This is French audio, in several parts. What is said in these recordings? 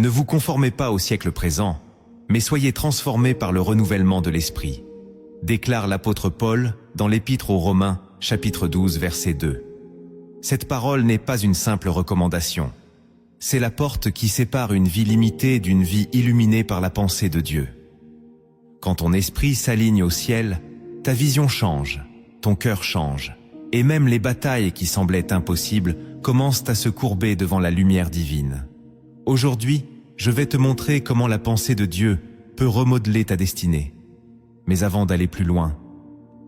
Ne vous conformez pas au siècle présent, mais soyez transformés par le renouvellement de l'esprit, déclare l'apôtre Paul dans l'Épître aux Romains, chapitre 12, verset 2. Cette parole n'est pas une simple recommandation. C'est la porte qui sépare une vie limitée d'une vie illuminée par la pensée de Dieu. Quand ton esprit s'aligne au ciel, ta vision change, ton cœur change, et même les batailles qui semblaient impossibles commencent à se courber devant la lumière divine. Aujourd'hui, je vais te montrer comment la pensée de Dieu peut remodeler ta destinée. Mais avant d'aller plus loin,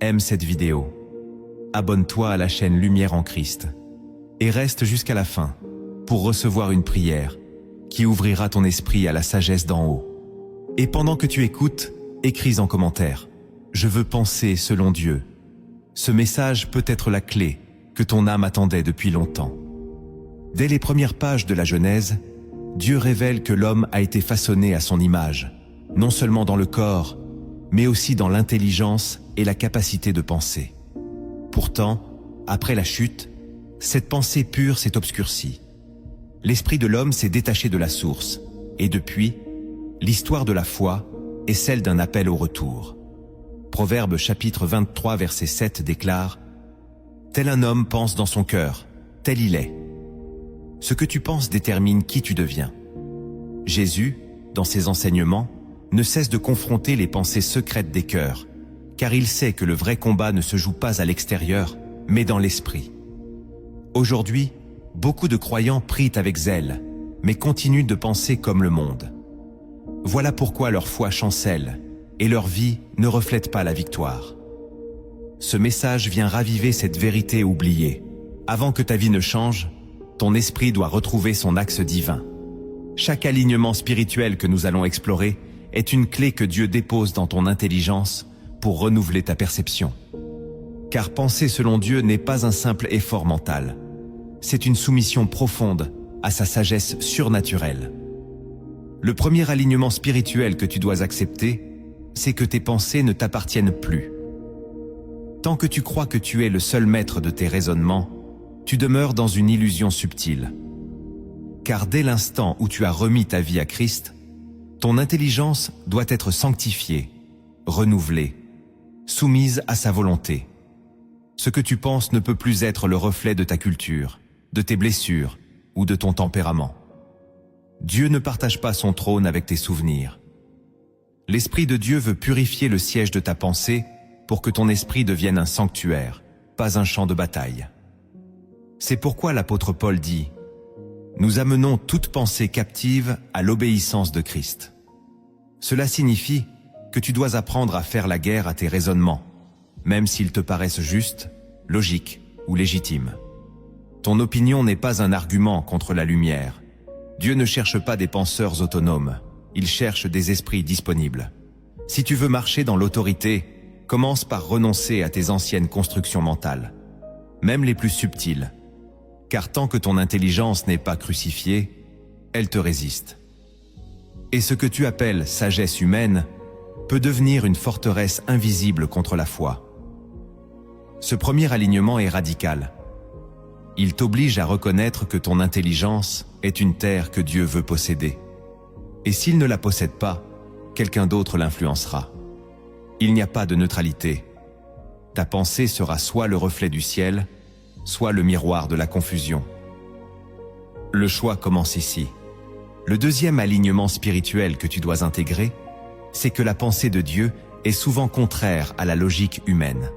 aime cette vidéo. Abonne-toi à la chaîne Lumière en Christ et reste jusqu'à la fin pour recevoir une prière qui ouvrira ton esprit à la sagesse d'en haut. Et pendant que tu écoutes, écris en commentaire « Je veux penser selon Dieu ». Ce message peut être la clé que ton âme attendait depuis longtemps. Dès les premières pages de la Genèse, Dieu révèle que l'homme a été façonné à son image, non seulement dans le corps, mais aussi dans l'intelligence et la capacité de penser. Pourtant, après la chute, cette pensée pure s'est obscurcie. L'esprit de l'homme s'est détaché de la source, et depuis, l'histoire de la foi est celle d'un appel au retour. Proverbe chapitre 23 verset 7 déclare « Tel un homme pense dans son cœur, tel il est. Ce que tu penses détermine qui tu deviens. » Jésus, dans ses enseignements, ne cesse de confronter les pensées secrètes des cœurs, car il sait que le vrai combat ne se joue pas à l'extérieur, mais dans l'esprit. Aujourd'hui, beaucoup de croyants prient avec zèle, mais continuent de penser comme le monde. Voilà pourquoi leur foi chancelle et leur vie ne reflète pas la victoire. Ce message vient raviver cette vérité oubliée. Avant que ta vie ne change, ton esprit doit retrouver son axe divin. Chaque alignement spirituel que nous allons explorer est une clé que Dieu dépose dans ton intelligence pour renouveler ta perception. Car penser selon Dieu n'est pas un simple effort mental. C'est une soumission profonde à sa sagesse surnaturelle. Le premier alignement spirituel que tu dois accepter, c'est que tes pensées ne t'appartiennent plus. Tant que tu crois que tu es le seul maître de tes raisonnements, tu demeures dans une illusion subtile. Car dès l'instant où tu as remis ta vie à Christ, ton intelligence doit être sanctifiée, renouvelée, soumise à sa volonté. Ce que tu penses ne peut plus être le reflet de ta culture, de tes blessures ou de ton tempérament. Dieu ne partage pas son trône avec tes souvenirs. L'Esprit de Dieu veut purifier le siège de ta pensée pour que ton esprit devienne un sanctuaire, pas un champ de bataille. C'est pourquoi l'apôtre Paul dit « Nous amenons toute pensée captive à l'obéissance de Christ ». Cela signifie que tu dois apprendre à faire la guerre à tes raisonnements, même s'ils te paraissent justes, logiques ou légitimes. Ton opinion n'est pas un argument contre la lumière. Dieu ne cherche pas des penseurs autonomes, il cherche des esprits disponibles. Si tu veux marcher dans l'autorité, commence par renoncer à tes anciennes constructions mentales, même les plus subtiles, car tant que ton intelligence n'est pas crucifiée, elle te résiste. Et ce que tu appelles sagesse humaine peut devenir une forteresse invisible contre la foi. Ce premier alignement est radical. Il t'oblige à reconnaître que ton intelligence est une terre que Dieu veut posséder. Et s'il ne la possède pas, quelqu'un d'autre l'influencera. Il n'y a pas de neutralité. Ta pensée sera soit le reflet du ciel, soit le miroir de la confusion. Le choix commence ici. Le deuxième alignement spirituel que tu dois intégrer, c'est que la pensée de Dieu est souvent contraire à la logique humaine.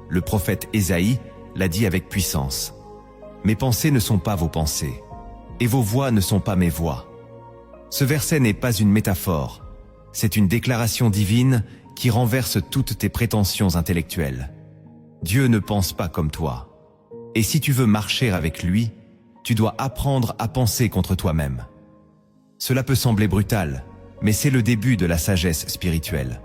Le prophète Ésaïe l'a dit avec puissance. « Mes pensées ne sont pas vos pensées, et vos voix ne sont pas mes voix. » Ce verset n'est pas une métaphore, c'est une déclaration divine qui renverse toutes tes prétentions intellectuelles. Dieu ne pense pas comme toi. Et si tu veux marcher avec lui, tu dois apprendre à penser contre toi-même. Cela peut sembler brutal, mais c'est le début de la sagesse spirituelle.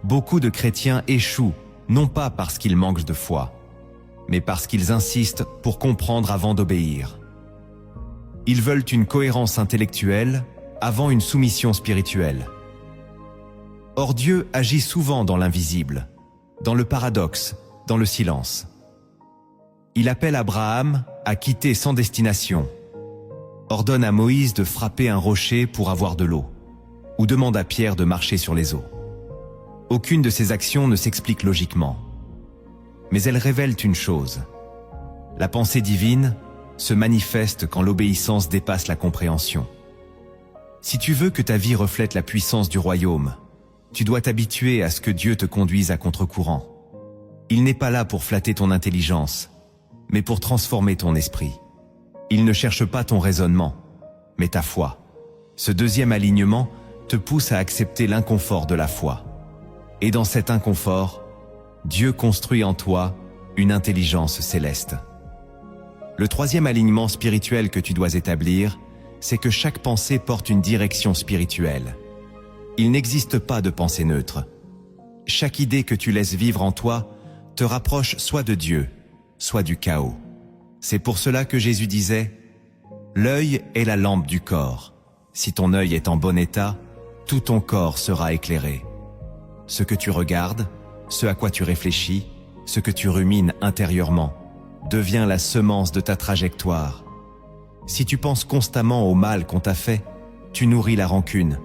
Beaucoup de chrétiens échouent, non pas parce qu'ils manquent de foi, mais parce qu'ils insistent pour comprendre avant d'obéir. Ils veulent une cohérence intellectuelle avant une soumission spirituelle. Or Dieu agit souvent dans l'invisible, dans le paradoxe, dans le silence. Il appelle Abraham à quitter sans destination. ordonne à Moïse de frapper un rocher pour avoir de l'eau, ou demande à Pierre de marcher sur les eaux. Aucune de ces actions ne s'explique logiquement. Mais elles révèlent une chose. La pensée divine se manifeste quand l'obéissance dépasse la compréhension. Si tu veux que ta vie reflète la puissance du royaume, tu dois t'habituer à ce que Dieu te conduise à contre-courant. Il n'est pas là pour flatter ton intelligence, mais pour transformer ton esprit. Il ne cherche pas ton raisonnement, mais ta foi. Ce deuxième alignement te pousse à accepter l'inconfort de la foi. Et dans cet inconfort, Dieu construit en toi une intelligence céleste. Le troisième alignement spirituel que tu dois établir, c'est que chaque pensée porte une direction spirituelle. Il n'existe pas de pensée neutre. Chaque idée que tu laisses vivre en toi te rapproche soit de Dieu, soit du chaos. C'est pour cela que Jésus disait « L'œil est la lampe du corps. Si ton œil est en bon état, tout ton corps sera éclairé. » Ce que tu regardes, ce à quoi tu réfléchis, ce que tu rumines intérieurement, devient la semence de ta trajectoire. Si tu penses constamment au mal qu'on t'a fait, tu nourris la rancune.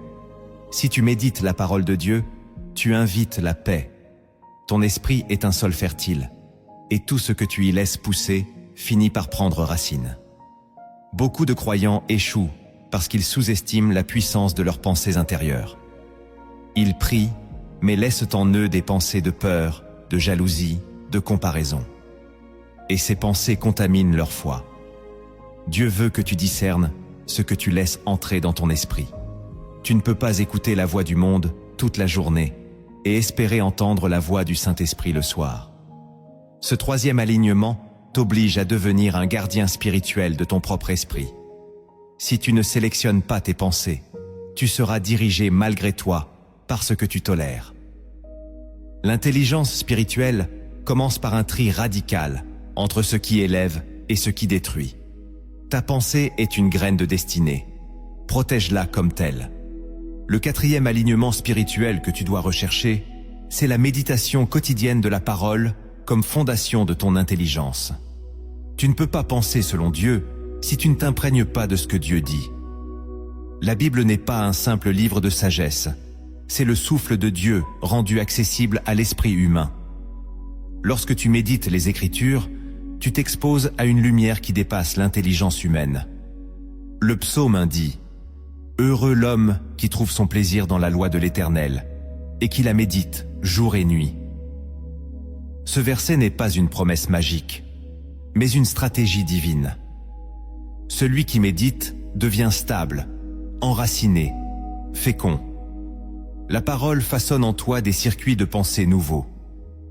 Si tu médites la parole de Dieu, tu invites la paix. Ton esprit est un sol fertile, et tout ce que tu y laisses pousser finit par prendre racine. Beaucoup de croyants échouent parce qu'ils sous-estiment la puissance de leurs pensées intérieures. Ils prient, mais laissent en eux des pensées de peur, de jalousie, de comparaison. Et ces pensées contaminent leur foi. Dieu veut que tu discernes ce que tu laisses entrer dans ton esprit. Tu ne peux pas écouter la voix du monde toute la journée et espérer entendre la voix du Saint-Esprit le soir. Ce troisième alignement t'oblige à devenir un gardien spirituel de ton propre esprit. Si tu ne sélectionnes pas tes pensées, tu seras dirigé malgré toi par ce que tu tolères. L'intelligence spirituelle commence par un tri radical entre ce qui élève et ce qui détruit. Ta pensée est une graine de destinée. Protège-la comme telle. Le quatrième alignement spirituel que tu dois rechercher, c'est la méditation quotidienne de la parole comme fondation de ton intelligence. Tu ne peux pas penser selon Dieu si tu ne t'imprègnes pas de ce que Dieu dit. La Bible n'est pas un simple livre de sagesse. C'est le souffle de Dieu rendu accessible à l'esprit humain. Lorsque tu médites les Écritures, tu t'exposes à une lumière qui dépasse l'intelligence humaine. Le psaume dit « Heureux l'homme qui trouve son plaisir dans la loi de l'Éternel et qui la médite jour et nuit. » Ce verset n'est pas une promesse magique, mais une stratégie divine. Celui qui médite devient stable, enraciné, fécond. La parole façonne en toi des circuits de pensée nouveaux.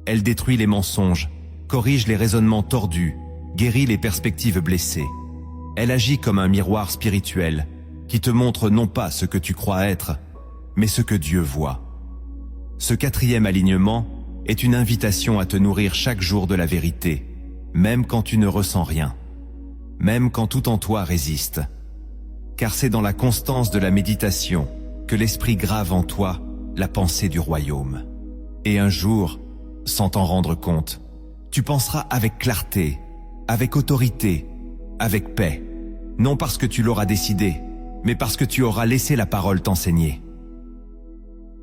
Elle détruit les mensonges, corrige les raisonnements tordus, guérit les perspectives blessées. Elle agit comme un miroir spirituel qui te montre non pas ce que tu crois être, mais ce que Dieu voit. Ce quatrième alignement est une invitation à te nourrir chaque jour de la vérité, même quand tu ne ressens rien, même quand tout en toi résiste. Car c'est dans la constance de la méditation que l'Esprit grave en toi la pensée du royaume. Et un jour, sans t'en rendre compte, tu penseras avec clarté, avec autorité, avec paix, non parce que tu l'auras décidé, mais parce que tu auras laissé la parole t'enseigner.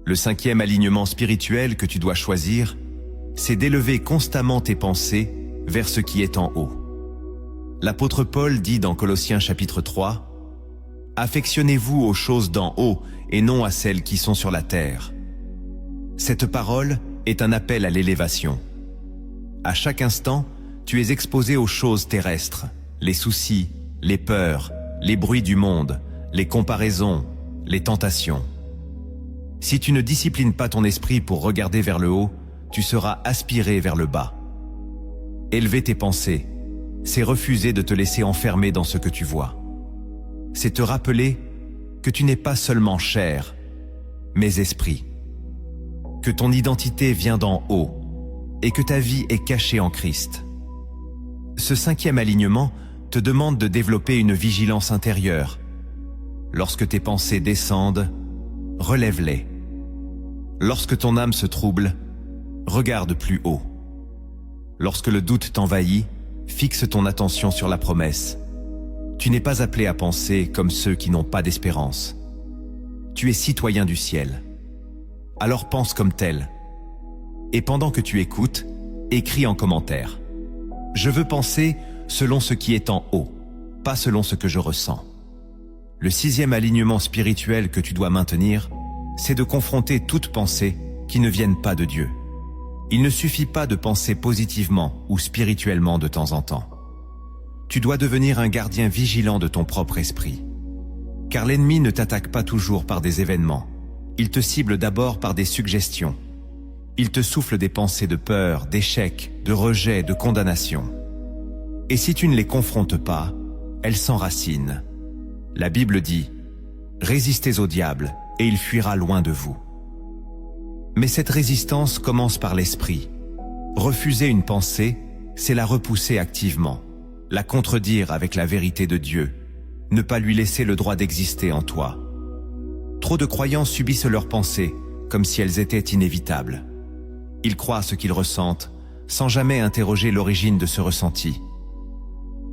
Le cinquième alignement spirituel que tu dois choisir, c'est d'élever constamment tes pensées vers ce qui est en haut. L'apôtre Paul dit dans Colossiens chapitre 3, « Affectionnez-vous aux choses d'en haut et non à celles qui sont sur la terre. » Cette parole est un appel à l'élévation. À chaque instant, tu es exposé aux choses terrestres, les soucis, les peurs, les bruits du monde, les comparaisons, les tentations. Si tu ne disciplines pas ton esprit pour regarder vers le haut, tu seras aspiré vers le bas. Élever tes pensées, c'est refuser de te laisser enfermer dans ce que tu vois. C'est te rappeler que tu n'es pas seulement chair, mais esprit. Que ton identité vient d'en haut et que ta vie est cachée en Christ. Ce cinquième alignement te demande de développer une vigilance intérieure. Lorsque tes pensées descendent, relève-les. Lorsque ton âme se trouble, regarde plus haut. Lorsque le doute t'envahit, fixe ton attention sur la promesse. Tu n'es pas appelé à penser comme ceux qui n'ont pas d'espérance. Tu es citoyen du ciel. Alors pense comme tel. Et pendant que tu écoutes, écris en commentaire. Je veux penser selon ce qui est en haut, pas selon ce que je ressens. Le 6e alignement spirituel que tu dois maintenir, c'est de confronter toute pensée qui ne vienne pas de Dieu. Il ne suffit pas de penser positivement ou spirituellement de temps en temps. Tu dois devenir un gardien vigilant de ton propre esprit. Car l'ennemi ne t'attaque pas toujours par des événements. Il te cible d'abord par des suggestions. Il te souffle des pensées de peur, d'échec, de rejet, de condamnation. Et si tu ne les confrontes pas, elles s'enracinent. La Bible dit « Résistez au diable, et il fuira loin de vous. » Mais cette résistance commence par l'esprit. Refuser une pensée, c'est la repousser activement, la contredire avec la vérité de Dieu, ne pas lui laisser le droit d'exister en toi. Trop de croyants subissent leurs pensées, comme si elles étaient inévitables. Ils croient ce qu'ils ressentent, sans jamais interroger l'origine de ce ressenti.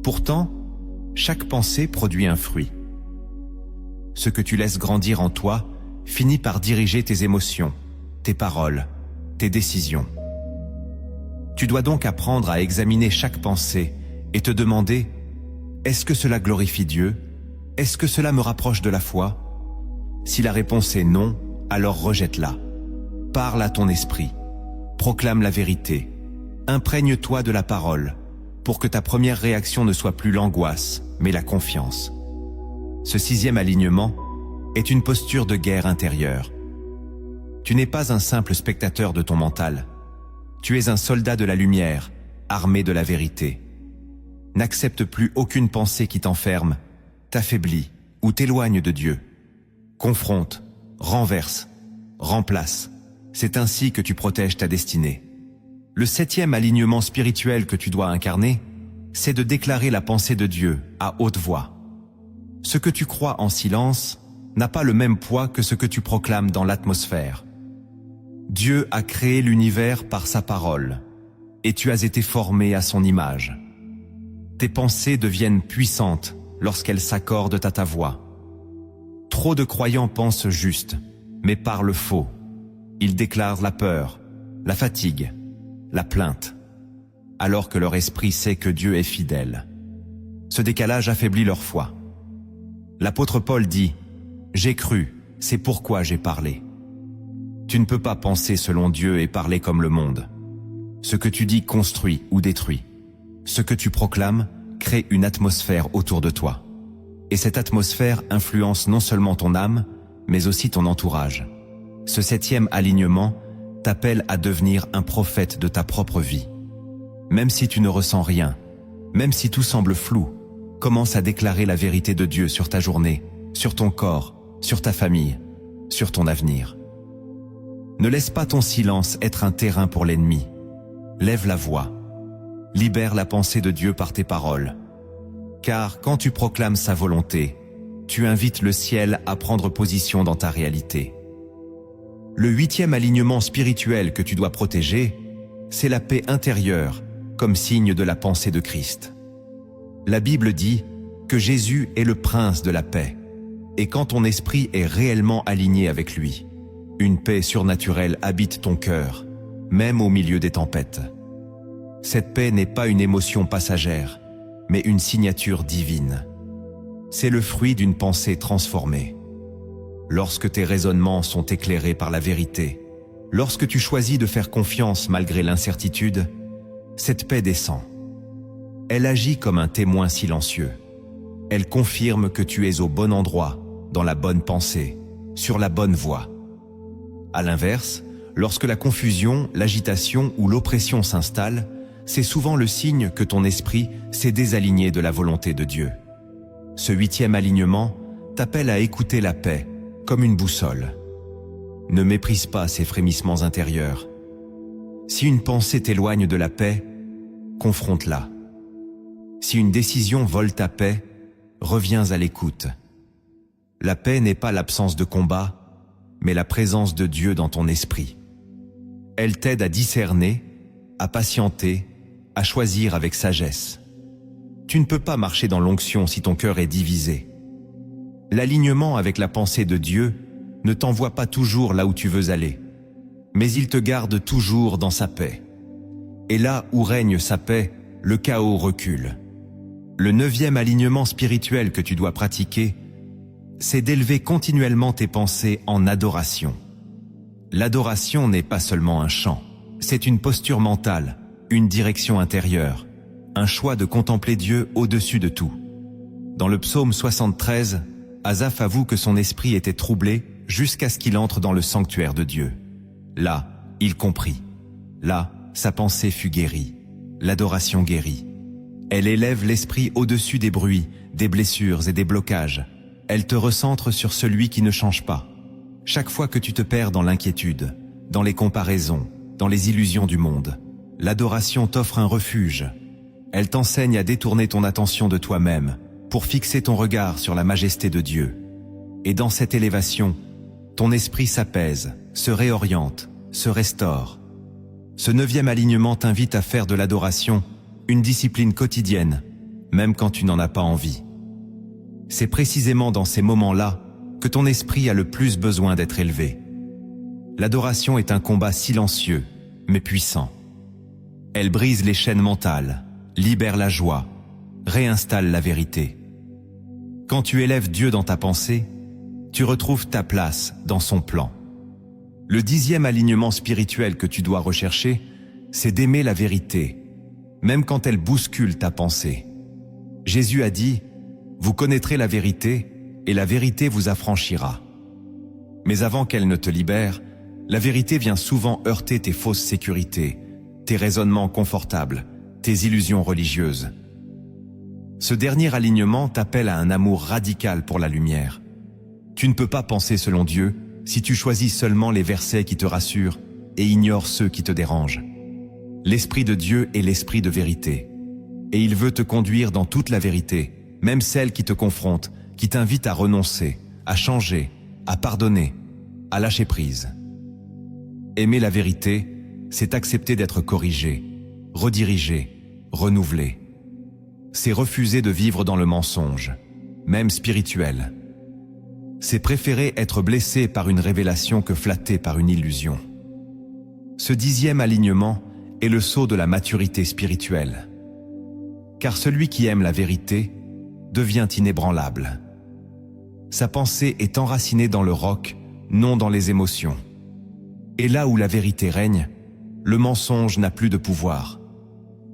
Pourtant, chaque pensée produit un fruit. Ce que tu laisses grandir en toi finit par diriger tes émotions, tes paroles, tes décisions. Tu dois donc apprendre à examiner chaque pensée et te demander « Est-ce que cela glorifie Dieu? Est-ce que cela me rapproche de la foi ?» Si la réponse est non, alors rejette-la. Parle à ton esprit. Proclame la vérité. Imprègne-toi de la parole pour que ta première réaction ne soit plus l'angoisse, mais la confiance. Ce 6e alignement est une posture de guerre intérieure. Tu n'es pas un simple spectateur de ton mental. Tu es un soldat de la lumière, armé de la vérité. N'accepte plus aucune pensée qui t'enferme, t'affaiblit ou t'éloigne de Dieu. Confronte, renverse, remplace. C'est ainsi que tu protèges ta destinée. Le 7e alignement spirituel que tu dois incarner, c'est de déclarer la pensée de Dieu à haute voix. Ce que tu crois en silence n'a pas le même poids que ce que tu proclames dans l'atmosphère. Dieu a créé l'univers par sa parole, et tu as été formé à son image. Tes pensées deviennent puissantes lorsqu'elles s'accordent à ta voix. Trop de croyants pensent juste, mais parlent faux. Ils déclarent la peur, la fatigue, la plainte, alors que leur esprit sait que Dieu est fidèle. Ce décalage affaiblit leur foi. L'apôtre Paul dit « J'ai cru, c'est pourquoi j'ai parlé ». Tu ne peux pas penser selon Dieu et parler comme le monde. Ce que tu dis construit ou détruit. Ce que tu proclames crée une atmosphère autour de toi. Et cette atmosphère influence non seulement ton âme, mais aussi ton entourage. Ce 7e alignement t'appelle à devenir un prophète de ta propre vie. Même si tu ne ressens rien, même si tout semble flou, commence à déclarer la vérité de Dieu sur ta journée, sur ton corps, sur ta famille, sur ton avenir. Ne laisse pas ton silence être un terrain pour l'ennemi. Lève la voix. Libère la pensée de Dieu par tes paroles. Car quand tu proclames sa volonté, tu invites le ciel à prendre position dans ta réalité. Le 8e alignement spirituel que tu dois protéger, c'est la paix intérieure, comme signe de la pensée de Christ. La Bible dit que Jésus est le prince de la paix, et quand ton esprit est réellement aligné avec lui, une paix surnaturelle habite ton cœur, même au milieu des tempêtes. Cette paix n'est pas une émotion passagère, mais une signature divine. C'est le fruit d'une pensée transformée. Lorsque tes raisonnements sont éclairés par la vérité, lorsque tu choisis de faire confiance malgré l'incertitude, cette paix descend. Elle agit comme un témoin silencieux. Elle confirme que tu es au bon endroit, dans la bonne pensée, sur la bonne voie. À l'inverse, lorsque la confusion, l'agitation ou l'oppression s'installent, c'est souvent le signe que ton esprit s'est désaligné de la volonté de Dieu. Ce 8e alignement t'appelle à écouter la paix, comme une boussole. Ne méprise pas ces frémissements intérieurs. Si une pensée t'éloigne de la paix, confronte-la. Si une décision vole ta paix, reviens à l'écoute. La paix n'est pas l'absence de combat, mais la présence de Dieu dans ton esprit. Elle t'aide à discerner, à patienter, à choisir avec sagesse. Tu ne peux pas marcher dans l'onction si ton cœur est divisé. L'alignement avec la pensée de Dieu ne t'envoie pas toujours là où tu veux aller, mais il te garde toujours dans sa paix. Et là où règne sa paix, le chaos recule. Le 9e alignement spirituel que tu dois pratiquer, c'est d'élever continuellement tes pensées en adoration. L'adoration n'est pas seulement un chant, c'est une posture mentale, une direction intérieure, un choix de contempler Dieu au-dessus de tout. Dans le psaume 73, Asaph avoue que son esprit était troublé jusqu'à ce qu'il entre dans le sanctuaire de Dieu. Là, il comprit. Là, sa pensée fut guérie. L'adoration guérit. Elle élève l'esprit au-dessus des bruits, des blessures et des blocages. Elle te recentre sur celui qui ne change pas. Chaque fois que tu te perds dans l'inquiétude, dans les comparaisons, dans les illusions du monde, l'adoration t'offre un refuge. Elle t'enseigne à détourner ton attention de toi-même pour fixer ton regard sur la majesté de Dieu. Et dans cette élévation, ton esprit s'apaise, se réoriente, se restaure. Ce 9e alignement t'invite à faire de l'adoration une discipline quotidienne, même quand tu n'en as pas envie. C'est précisément dans ces moments-là que ton esprit a le plus besoin d'être élevé. L'adoration est un combat silencieux, mais puissant. Elle brise les chaînes mentales, libère la joie, réinstalle la vérité. Quand tu élèves Dieu dans ta pensée, tu retrouves ta place dans son plan. Le 10e alignement spirituel que tu dois rechercher, c'est d'aimer la vérité, même quand elle bouscule ta pensée. Jésus a dit « Vous connaîtrez la vérité, et la vérité vous affranchira. » Mais avant qu'elle ne te libère, la vérité vient souvent heurter tes fausses sécurités, tes raisonnements confortables, tes illusions religieuses. Ce dernier alignement t'appelle à un amour radical pour la lumière. Tu ne peux pas penser selon Dieu si tu choisis seulement les versets qui te rassurent et ignores ceux qui te dérangent. L'Esprit de Dieu est l'Esprit de vérité. Et il veut te conduire dans toute la vérité, même celle qui te confronte, qui t'invite à renoncer, à changer, à pardonner, à lâcher prise. Aimer la vérité, c'est accepter d'être corrigé, redirigé, renouvelé. C'est refuser de vivre dans le mensonge, même spirituel. C'est préférer être blessé par une révélation que flatté par une illusion. Ce 10e alignement est le sceau de la maturité spirituelle. Car celui qui aime la vérité devient inébranlable. Sa pensée est enracinée dans le roc, non dans les émotions. Et là où la vérité règne, le mensonge n'a plus de pouvoir.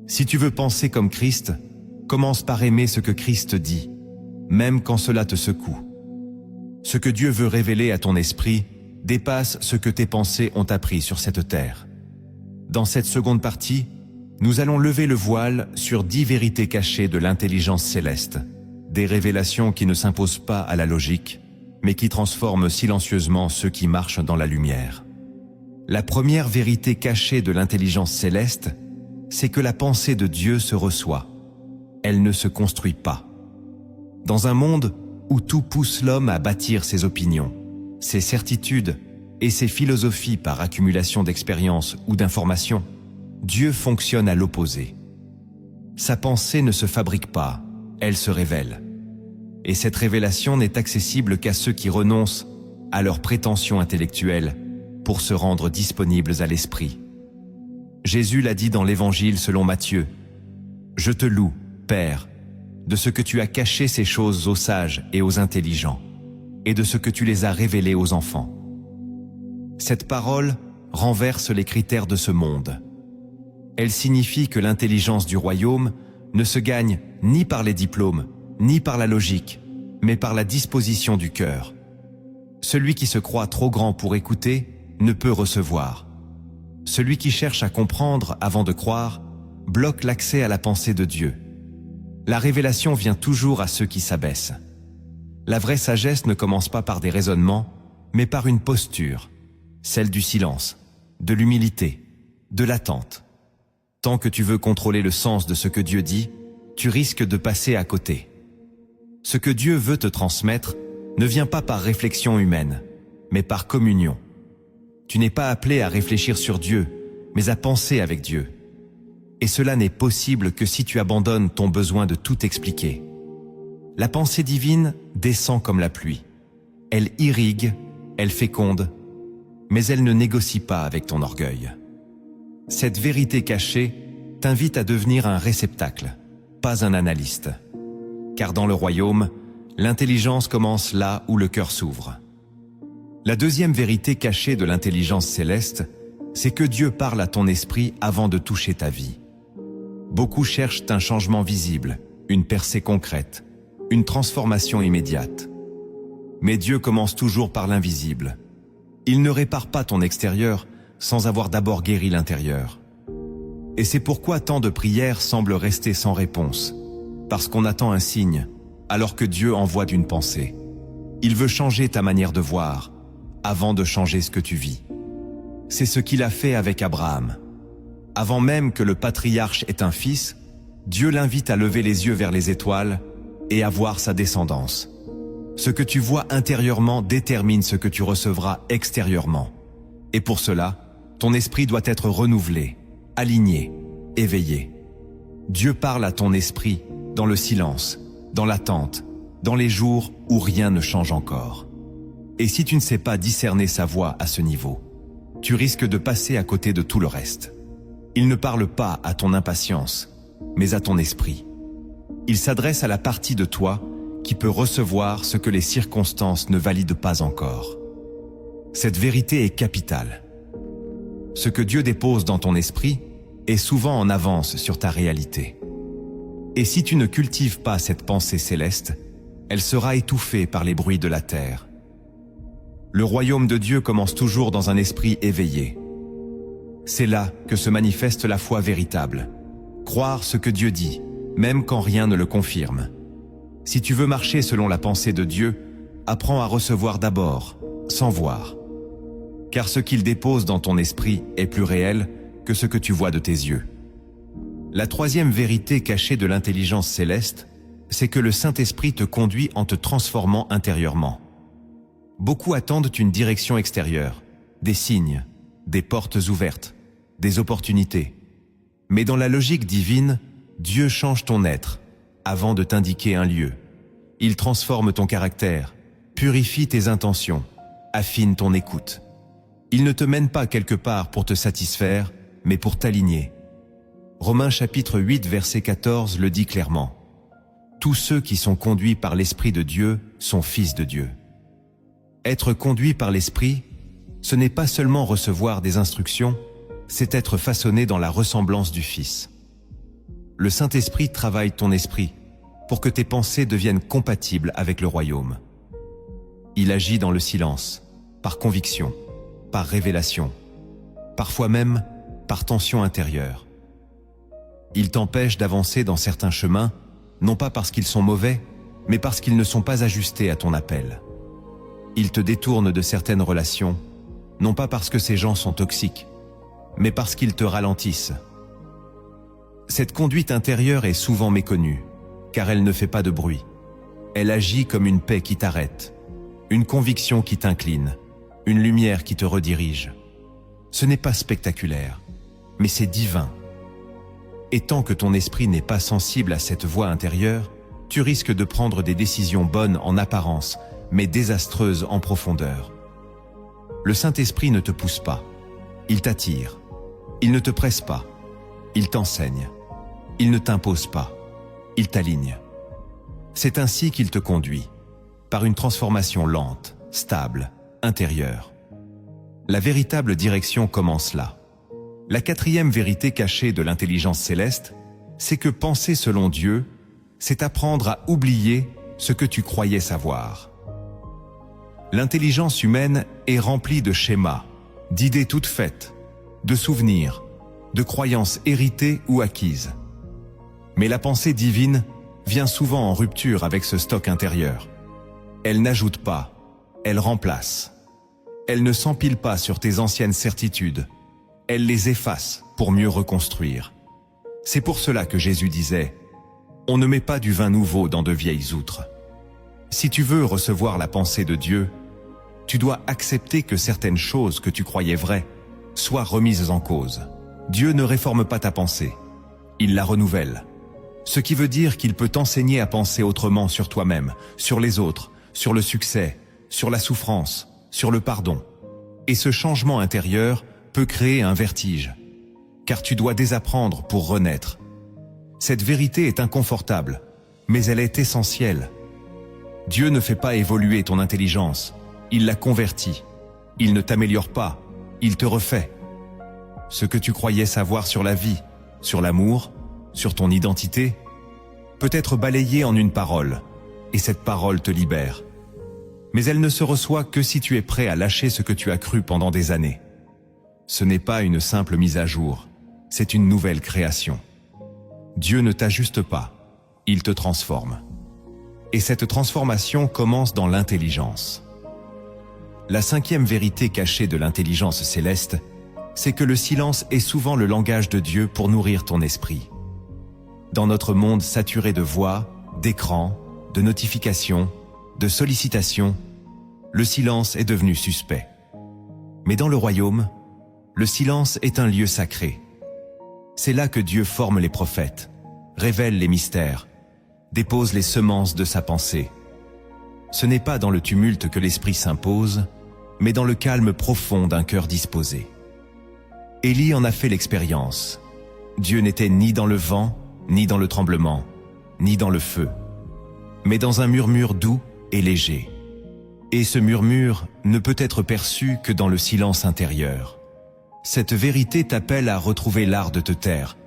Si tu veux penser comme Christ, commence par aimer ce que Christ dit, même quand cela te secoue. Ce que Dieu veut révéler à ton esprit dépasse ce que tes pensées ont appris sur cette terre. Dans cette seconde partie, nous allons lever le voile sur 10 vérités cachées de l'intelligence céleste, des révélations qui ne s'imposent pas à la logique, mais qui transforment silencieusement ceux qui marchent dans la lumière. La première vérité cachée de l'intelligence céleste, c'est que la pensée de Dieu se reçoit. Elle ne se construit pas. Dans un monde où tout pousse l'homme à bâtir ses opinions, ses certitudes et ses philosophies par accumulation d'expériences ou d'informations, Dieu fonctionne à l'opposé. Sa pensée ne se fabrique pas, elle se révèle. Et cette révélation n'est accessible qu'à ceux qui renoncent à leurs prétentions intellectuelles pour se rendre disponibles à l'esprit. Jésus l'a dit dans l'Évangile selon Matthieu. « Je te loue, Père, de ce que tu as caché ces choses aux sages et aux intelligents, et de ce que tu les as révélées aux enfants. » Cette parole renverse les critères de ce monde. Elle signifie que l'intelligence du royaume ne se gagne ni par les diplômes, ni par la logique, mais par la disposition du cœur. Celui qui se croit trop grand pour écouter ne peut recevoir. Celui qui cherche à comprendre avant de croire bloque l'accès à la pensée de Dieu. La révélation vient toujours à ceux qui s'abaissent. La vraie sagesse ne commence pas par des raisonnements, mais par une posture, celle du silence, de l'humilité, de l'attente. Tant que tu veux contrôler le sens de ce que Dieu dit, tu risques de passer à côté. Ce que Dieu veut te transmettre ne vient pas par réflexion humaine, mais par communion. Tu n'es pas appelé à réfléchir sur Dieu, mais à penser avec Dieu. Et cela n'est possible que si tu abandonnes ton besoin de tout expliquer. La pensée divine descend comme la pluie. Elle irrigue, elle féconde, mais elle ne négocie pas avec ton orgueil. Cette vérité cachée t'invite à devenir un réceptacle, pas un analyste. Car dans le royaume, l'intelligence commence là où le cœur s'ouvre. La deuxième vérité cachée de l'intelligence céleste, c'est que Dieu parle à ton esprit avant de toucher ta vie. Beaucoup cherchent un changement visible, une percée concrète, une transformation immédiate. Mais Dieu commence toujours par l'invisible. Il ne répare pas ton extérieur sans avoir d'abord guéri l'intérieur. Et c'est pourquoi tant de prières semblent rester sans réponse, parce qu'on attend un signe, alors que Dieu envoie d'une pensée. Il veut changer ta manière de voir, avant de changer ce que tu vis. C'est ce qu'il a fait avec Abraham. Avant même que le patriarche ait un fils, Dieu l'invite à lever les yeux vers les étoiles et à voir sa descendance. Ce que tu vois intérieurement détermine ce que tu recevras extérieurement. Et pour cela, ton esprit doit être renouvelé, aligné, éveillé. Dieu parle à ton esprit dans le silence, dans l'attente, dans les jours où rien ne change encore. Et si tu ne sais pas discerner sa voix à ce niveau, tu risques de passer à côté de tout le reste. Il ne parle pas à ton impatience, mais à ton esprit. Il s'adresse à la partie de toi qui peut recevoir ce que les circonstances ne valident pas encore. Cette vérité est capitale. Ce que Dieu dépose dans ton esprit est souvent en avance sur ta réalité. Et si tu ne cultives pas cette pensée céleste, elle sera étouffée par les bruits de la terre. Le royaume de Dieu commence toujours dans un esprit éveillé. C'est là que se manifeste la foi véritable. Croire ce que Dieu dit, même quand rien ne le confirme. Si tu veux marcher selon la pensée de Dieu, apprends à recevoir d'abord, sans voir. Car ce qu'il dépose dans ton esprit est plus réel que ce que tu vois de tes yeux. La troisième vérité cachée de l'intelligence céleste, c'est que le Saint-Esprit te conduit en te transformant intérieurement. Beaucoup attendent une direction extérieure, des signes, des portes ouvertes, des opportunités. Mais dans la logique divine, Dieu change ton être avant de t'indiquer un lieu. Il transforme ton caractère, purifie tes intentions, affine ton écoute. Il ne te mène pas quelque part pour te satisfaire, mais pour t'aligner. Romains chapitre 8 verset 14 le dit clairement. Tous ceux qui sont conduits par l'Esprit de Dieu sont fils de Dieu. Être conduit par l'Esprit, ce n'est pas seulement recevoir des instructions, c'est être façonné dans la ressemblance du Fils. Le Saint-Esprit travaille ton esprit pour que tes pensées deviennent compatibles avec le royaume. Il agit dans le silence, par conviction, par révélation, parfois même par tension intérieure. Il t'empêche d'avancer dans certains chemins, non pas parce qu'ils sont mauvais, mais parce qu'ils ne sont pas ajustés à ton appel. Il te détourne de certaines relations, non pas parce que ces gens sont toxiques, mais parce qu'ils te ralentissent. Cette conduite intérieure est souvent méconnue, car elle ne fait pas de bruit. Elle agit comme une paix qui t'arrête, une conviction qui t'incline, une lumière qui te redirige. Ce n'est pas spectaculaire, mais c'est divin. Et tant que ton esprit n'est pas sensible à cette voix intérieure, tu risques de prendre des décisions bonnes en apparence, mais désastreuses en profondeur. Le Saint-Esprit ne te pousse pas, il t'attire. Il ne te presse pas, il t'enseigne. Il ne t'impose pas, il t'aligne. C'est ainsi qu'il te conduit, par une transformation lente, stable, intérieure. La véritable direction commence là. La quatrième vérité cachée de l'intelligence céleste, c'est que penser selon Dieu, c'est apprendre à oublier ce que tu croyais savoir. L'intelligence humaine est remplie de schémas, d'idées toutes faites, de souvenirs, de croyances héritées ou acquises. Mais la pensée divine vient souvent en rupture avec ce stock intérieur. Elle n'ajoute pas, elle remplace. Elle ne s'empile pas sur tes anciennes certitudes, elle les efface pour mieux reconstruire. C'est pour cela que Jésus disait « On ne met pas du vin nouveau dans de vieilles outres ». Si tu veux recevoir la pensée de Dieu, tu dois accepter que certaines choses que tu croyais vraies soient remises en cause. Dieu ne réforme pas ta pensée, il la renouvelle. Ce qui veut dire qu'il peut t'enseigner à penser autrement sur toi-même, sur les autres, sur le succès, sur la souffrance, sur le pardon. Et ce changement intérieur peut créer un vertige, car tu dois désapprendre pour renaître. Cette vérité est inconfortable, mais elle est essentielle. Dieu ne fait pas évoluer ton intelligence, il la convertit. Il ne t'améliore pas, il te refait. Ce que tu croyais savoir sur la vie, sur l'amour, sur ton identité, peut être balayé en une parole, et cette parole te libère. Mais elle ne se reçoit que si tu es prêt à lâcher ce que tu as cru pendant des années. Ce n'est pas une simple mise à jour, c'est une nouvelle création. Dieu ne t'ajuste pas, il te transforme. Et cette transformation commence dans l'intelligence. La cinquième vérité cachée de l'intelligence céleste, c'est que le silence est souvent le langage de Dieu pour nourrir ton esprit. Dans notre monde saturé de voix, d'écrans, de notifications, de sollicitations, le silence est devenu suspect. Mais dans le royaume, le silence est un lieu sacré. C'est là que Dieu forme les prophètes, révèle les mystères, dépose les semences de sa pensée. Ce n'est pas dans le tumulte que l'esprit s'impose, mais dans le calme profond d'un cœur disposé. Élie en a fait l'expérience. Dieu n'était ni dans le vent, ni dans le tremblement, ni dans le feu, mais dans un murmure doux et léger. Et ce murmure ne peut être perçu que dans le silence intérieur. Cette vérité t'appelle à retrouver l'art de te taire,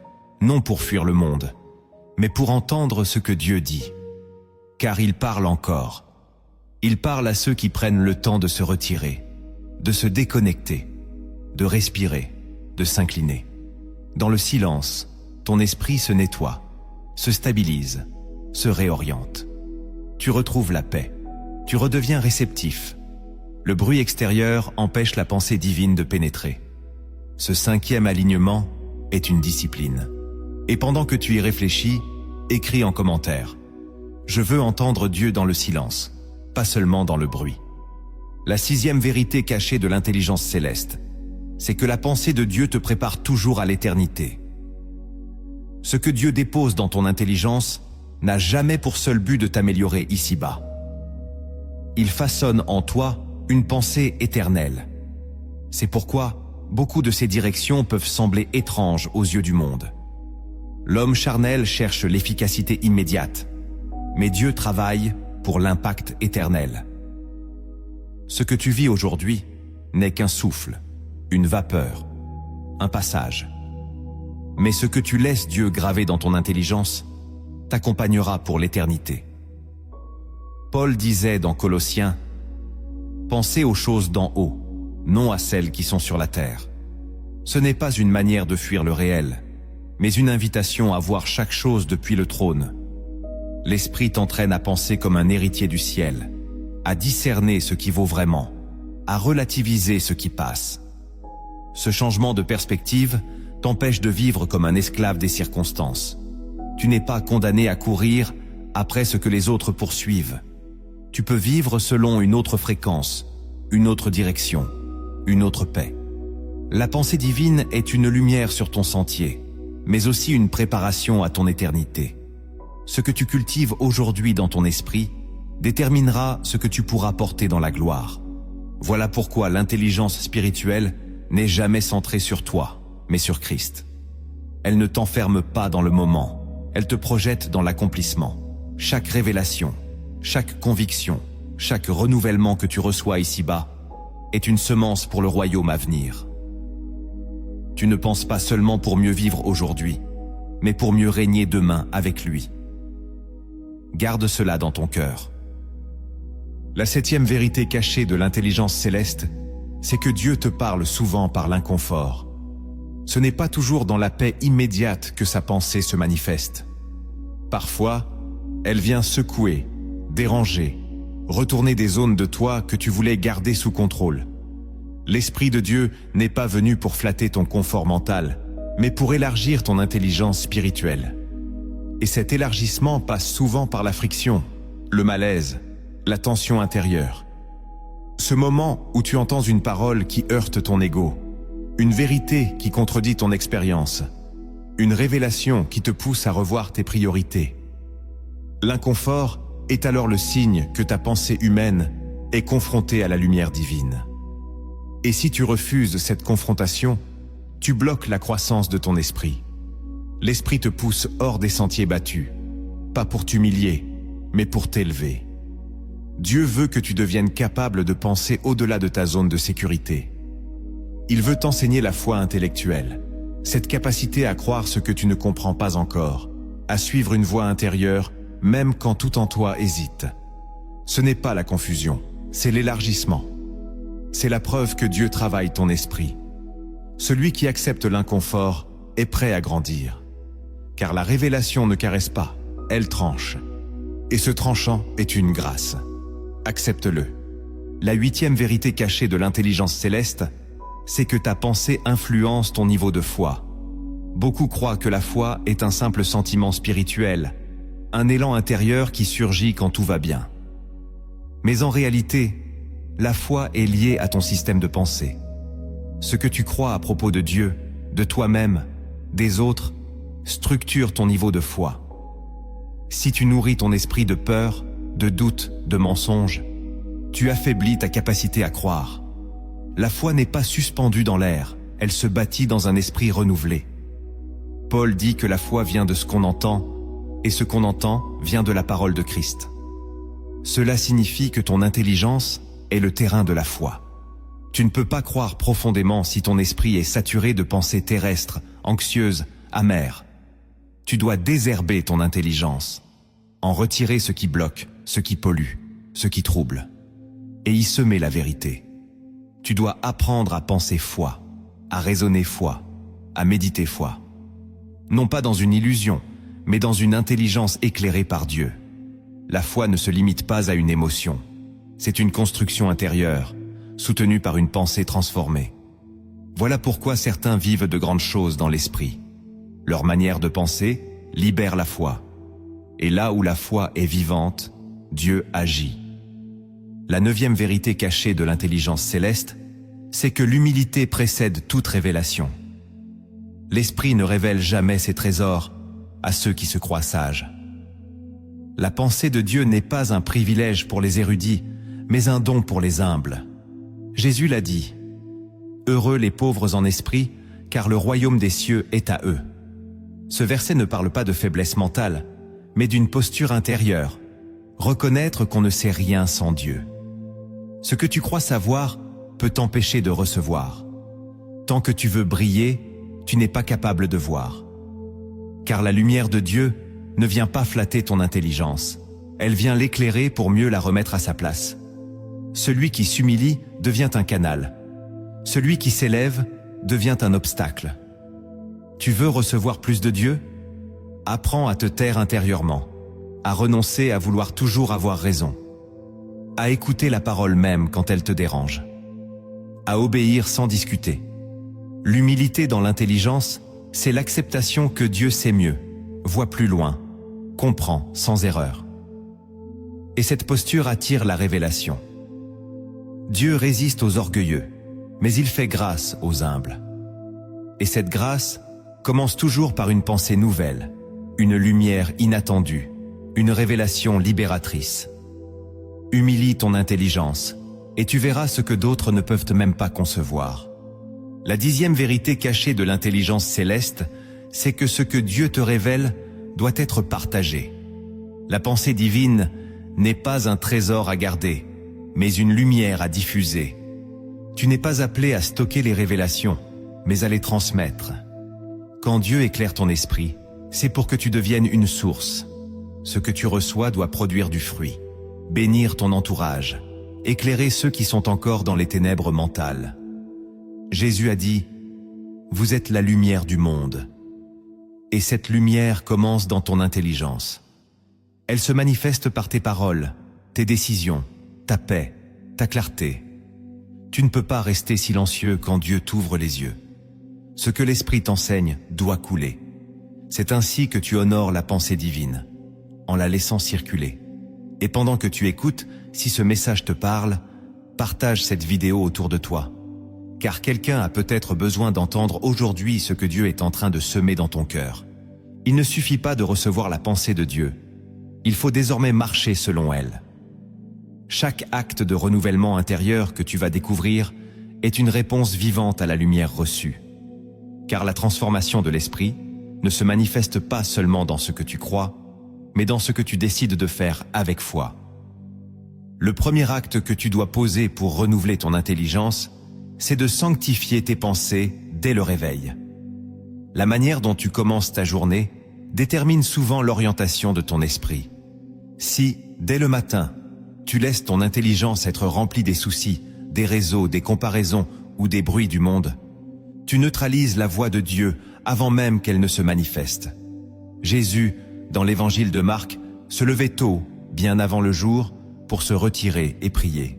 non pour fuir le monde, mais pour entendre ce que Dieu dit. Car il parle encore. Il parle à ceux qui prennent le temps de se retirer, de se déconnecter, de respirer, de s'incliner. Dans le silence, ton esprit se nettoie, se stabilise, se réoriente. Tu retrouves la paix. Tu redeviens réceptif. Le bruit extérieur empêche la pensée divine de pénétrer. Ce cinquième alignement est une discipline. Et pendant que tu y réfléchis, écris en commentaire. Je veux entendre Dieu dans le silence, pas seulement dans le bruit. La sixième vérité cachée de l'intelligence céleste, c'est que la pensée de Dieu te prépare toujours à l'éternité. Ce que Dieu dépose dans ton intelligence n'a jamais pour seul but de t'améliorer ici-bas. Il façonne en toi une pensée éternelle. C'est pourquoi beaucoup de ces directions peuvent sembler étranges aux yeux du monde. L'homme charnel cherche l'efficacité immédiate, mais Dieu travaille pour l'impact éternel. Ce que tu vis aujourd'hui n'est qu'un souffle, une vapeur, un passage. Mais ce que tu laisses Dieu graver dans ton intelligence t'accompagnera pour l'éternité. Paul disait dans Colossiens, « Pensez aux choses d'en haut, non à celles qui sont sur la terre. » Ce n'est pas une manière de fuir le réel, mais une invitation à voir chaque chose depuis le trône. L'esprit t'entraîne à penser comme un héritier du ciel, à discerner ce qui vaut vraiment, à relativiser ce qui passe. Ce changement de perspective t'empêche de vivre comme un esclave des circonstances. Tu n'es pas condamné à courir après ce que les autres poursuivent. Tu peux vivre selon une autre fréquence, une autre direction, une autre paix. La pensée divine est une lumière sur ton sentier, mais aussi une préparation à ton éternité. Ce que tu cultives aujourd'hui dans ton esprit déterminera ce que tu pourras porter dans la gloire. Voilà pourquoi l'intelligence spirituelle n'est jamais centrée sur toi, mais sur Christ. Elle ne t'enferme pas dans le moment, elle te projette dans l'accomplissement. Chaque révélation, chaque conviction, chaque renouvellement que tu reçois ici-bas est une semence pour le royaume à venir. Tu ne penses pas seulement pour mieux vivre aujourd'hui, mais pour mieux régner demain avec lui. Garde cela dans ton cœur. La septième vérité cachée de l'intelligence céleste, c'est que Dieu te parle souvent par l'inconfort. Ce n'est pas toujours dans la paix immédiate que sa pensée se manifeste. Parfois, elle vient secouer, déranger, retourner des zones de toi que tu voulais garder sous contrôle. L'Esprit de Dieu n'est pas venu pour flatter ton confort mental, mais pour élargir ton intelligence spirituelle. Et cet élargissement passe souvent par la friction, le malaise, la tension intérieure. Ce moment où tu entends une parole qui heurte ton ego, une vérité qui contredit ton expérience, Une révélation qui te pousse à revoir tes priorités. L'inconfort est alors le signe que ta pensée humaine est confrontée à la lumière divine. Et si tu refuses cette confrontation, tu bloques la croissance de ton esprit. L'esprit te pousse hors des sentiers battus, pas pour t'humilier, mais pour t'élever. Dieu veut que tu deviennes capable de penser au-delà de ta zone de sécurité. Il veut t'enseigner la foi intellectuelle, cette capacité à croire ce que tu ne comprends pas encore, à suivre une voie intérieure, même quand tout en toi hésite. Ce n'est pas la confusion, c'est l'élargissement. C'est la preuve que Dieu travaille ton esprit. Celui qui accepte l'inconfort est prêt à grandir. Car la révélation ne caresse pas, elle tranche. Et ce tranchant est une grâce. Accepte-le. La 8e vérité cachée de l'intelligence céleste, c'est que ta pensée influence ton niveau de foi. Beaucoup croient que la foi est un simple sentiment spirituel, un élan intérieur qui surgit quand tout va bien. Mais en réalité, la foi est liée à ton système de pensée. Ce que tu crois à propos de Dieu, de toi-même, des autres, structure ton niveau de foi. Si tu nourris ton esprit de peur, de doute, de mensonge, tu affaiblis ta capacité à croire. La foi n'est pas suspendue dans l'air, elle se bâtit dans un esprit renouvelé. Paul dit que la foi vient de ce qu'on entend, et ce qu'on entend vient de la parole de Christ. Cela signifie que ton intelligence est le terrain de la foi. Tu ne peux pas croire profondément si ton esprit est saturé de pensées terrestres, anxieuses, amères. Tu dois désherber ton intelligence, en retirer ce qui bloque, ce qui pollue, ce qui trouble, et y semer la vérité. Tu dois apprendre à penser foi, à raisonner foi, à méditer foi. Non pas dans une illusion, mais dans une intelligence éclairée par Dieu. La foi ne se limite pas à une émotion. C'est une construction intérieure, soutenue par une pensée transformée. Voilà pourquoi certains vivent de grandes choses dans l'esprit. Leur manière de penser libère la foi. Et là où la foi est vivante, Dieu agit. La 9e vérité cachée de l'intelligence céleste, c'est que l'humilité précède toute révélation. L'esprit ne révèle jamais ses trésors à ceux qui se croient sages. La pensée de Dieu n'est pas un privilège pour les érudits, mais un don pour les humbles. Jésus l'a dit. Heureux les pauvres en esprit, car le royaume des cieux est à eux. Ce verset ne parle pas de faiblesse mentale, mais d'une posture intérieure. Reconnaître qu'on ne sait rien sans Dieu. Ce que tu crois savoir peut t'empêcher de recevoir. Tant que tu veux briller, tu n'es pas capable de voir. Car la lumière de Dieu ne vient pas flatter ton intelligence. Elle vient l'éclairer pour mieux la remettre à sa place. Celui qui s'humilie devient un canal. Celui qui s'élève devient un obstacle. Tu veux recevoir plus de Dieu? Apprends à te taire intérieurement, à renoncer à vouloir toujours avoir raison, à écouter la parole même quand elle te dérange, à obéir sans discuter. L'humilité dans l'intelligence, c'est l'acceptation que Dieu sait mieux, voit plus loin, comprend sans erreur. Et cette posture attire la révélation. Dieu résiste aux orgueilleux, mais il fait grâce aux humbles. Et cette grâce commence toujours par une pensée nouvelle, une lumière inattendue, une révélation libératrice. Humilie ton intelligence, et tu verras ce que d'autres ne peuvent même pas concevoir. La 10e vérité cachée de l'intelligence céleste, c'est que ce que Dieu te révèle doit être partagé. La pensée divine n'est pas un trésor à garder, mais une lumière à diffuser. Tu n'es pas appelé à stocker les révélations, mais à les transmettre. Quand Dieu éclaire ton esprit, c'est pour que tu deviennes une source. Ce que tu reçois doit produire du fruit, bénir ton entourage, éclairer ceux qui sont encore dans les ténèbres mentales. Jésus a dit « Vous êtes la lumière du monde ». Et cette lumière commence dans ton intelligence. Elle se manifeste par tes paroles, tes décisions, ta paix, ta clarté. Tu ne peux pas rester silencieux quand Dieu t'ouvre les yeux. Ce que l'Esprit t'enseigne doit couler. C'est ainsi que tu honores la pensée divine, en la laissant circuler. Et pendant que tu écoutes, si ce message te parle, partage cette vidéo autour de toi. car quelqu'un a peut-être besoin d'entendre aujourd'hui ce que Dieu est en train de semer dans ton cœur. Il ne suffit pas de recevoir la pensée de Dieu. Il faut désormais marcher selon elle. Chaque acte de renouvellement intérieur que tu vas découvrir est une réponse vivante à la lumière reçue. Car la transformation de l'esprit ne se manifeste pas seulement dans ce que tu crois, mais dans ce que tu décides de faire avec foi. Le premier acte que tu dois poser pour renouveler ton intelligence, c'est de sanctifier tes pensées dès le réveil. La manière dont tu commences ta journée détermine souvent l'orientation de ton esprit. Si, dès le matin, tu laisses ton intelligence être remplie des soucis, des réseaux, des comparaisons ou des bruits du monde, tu neutralises la voix de Dieu avant même qu'elle ne se manifeste. Jésus, dans l'évangile de Marc, se levait tôt, bien avant le jour, pour se retirer et prier.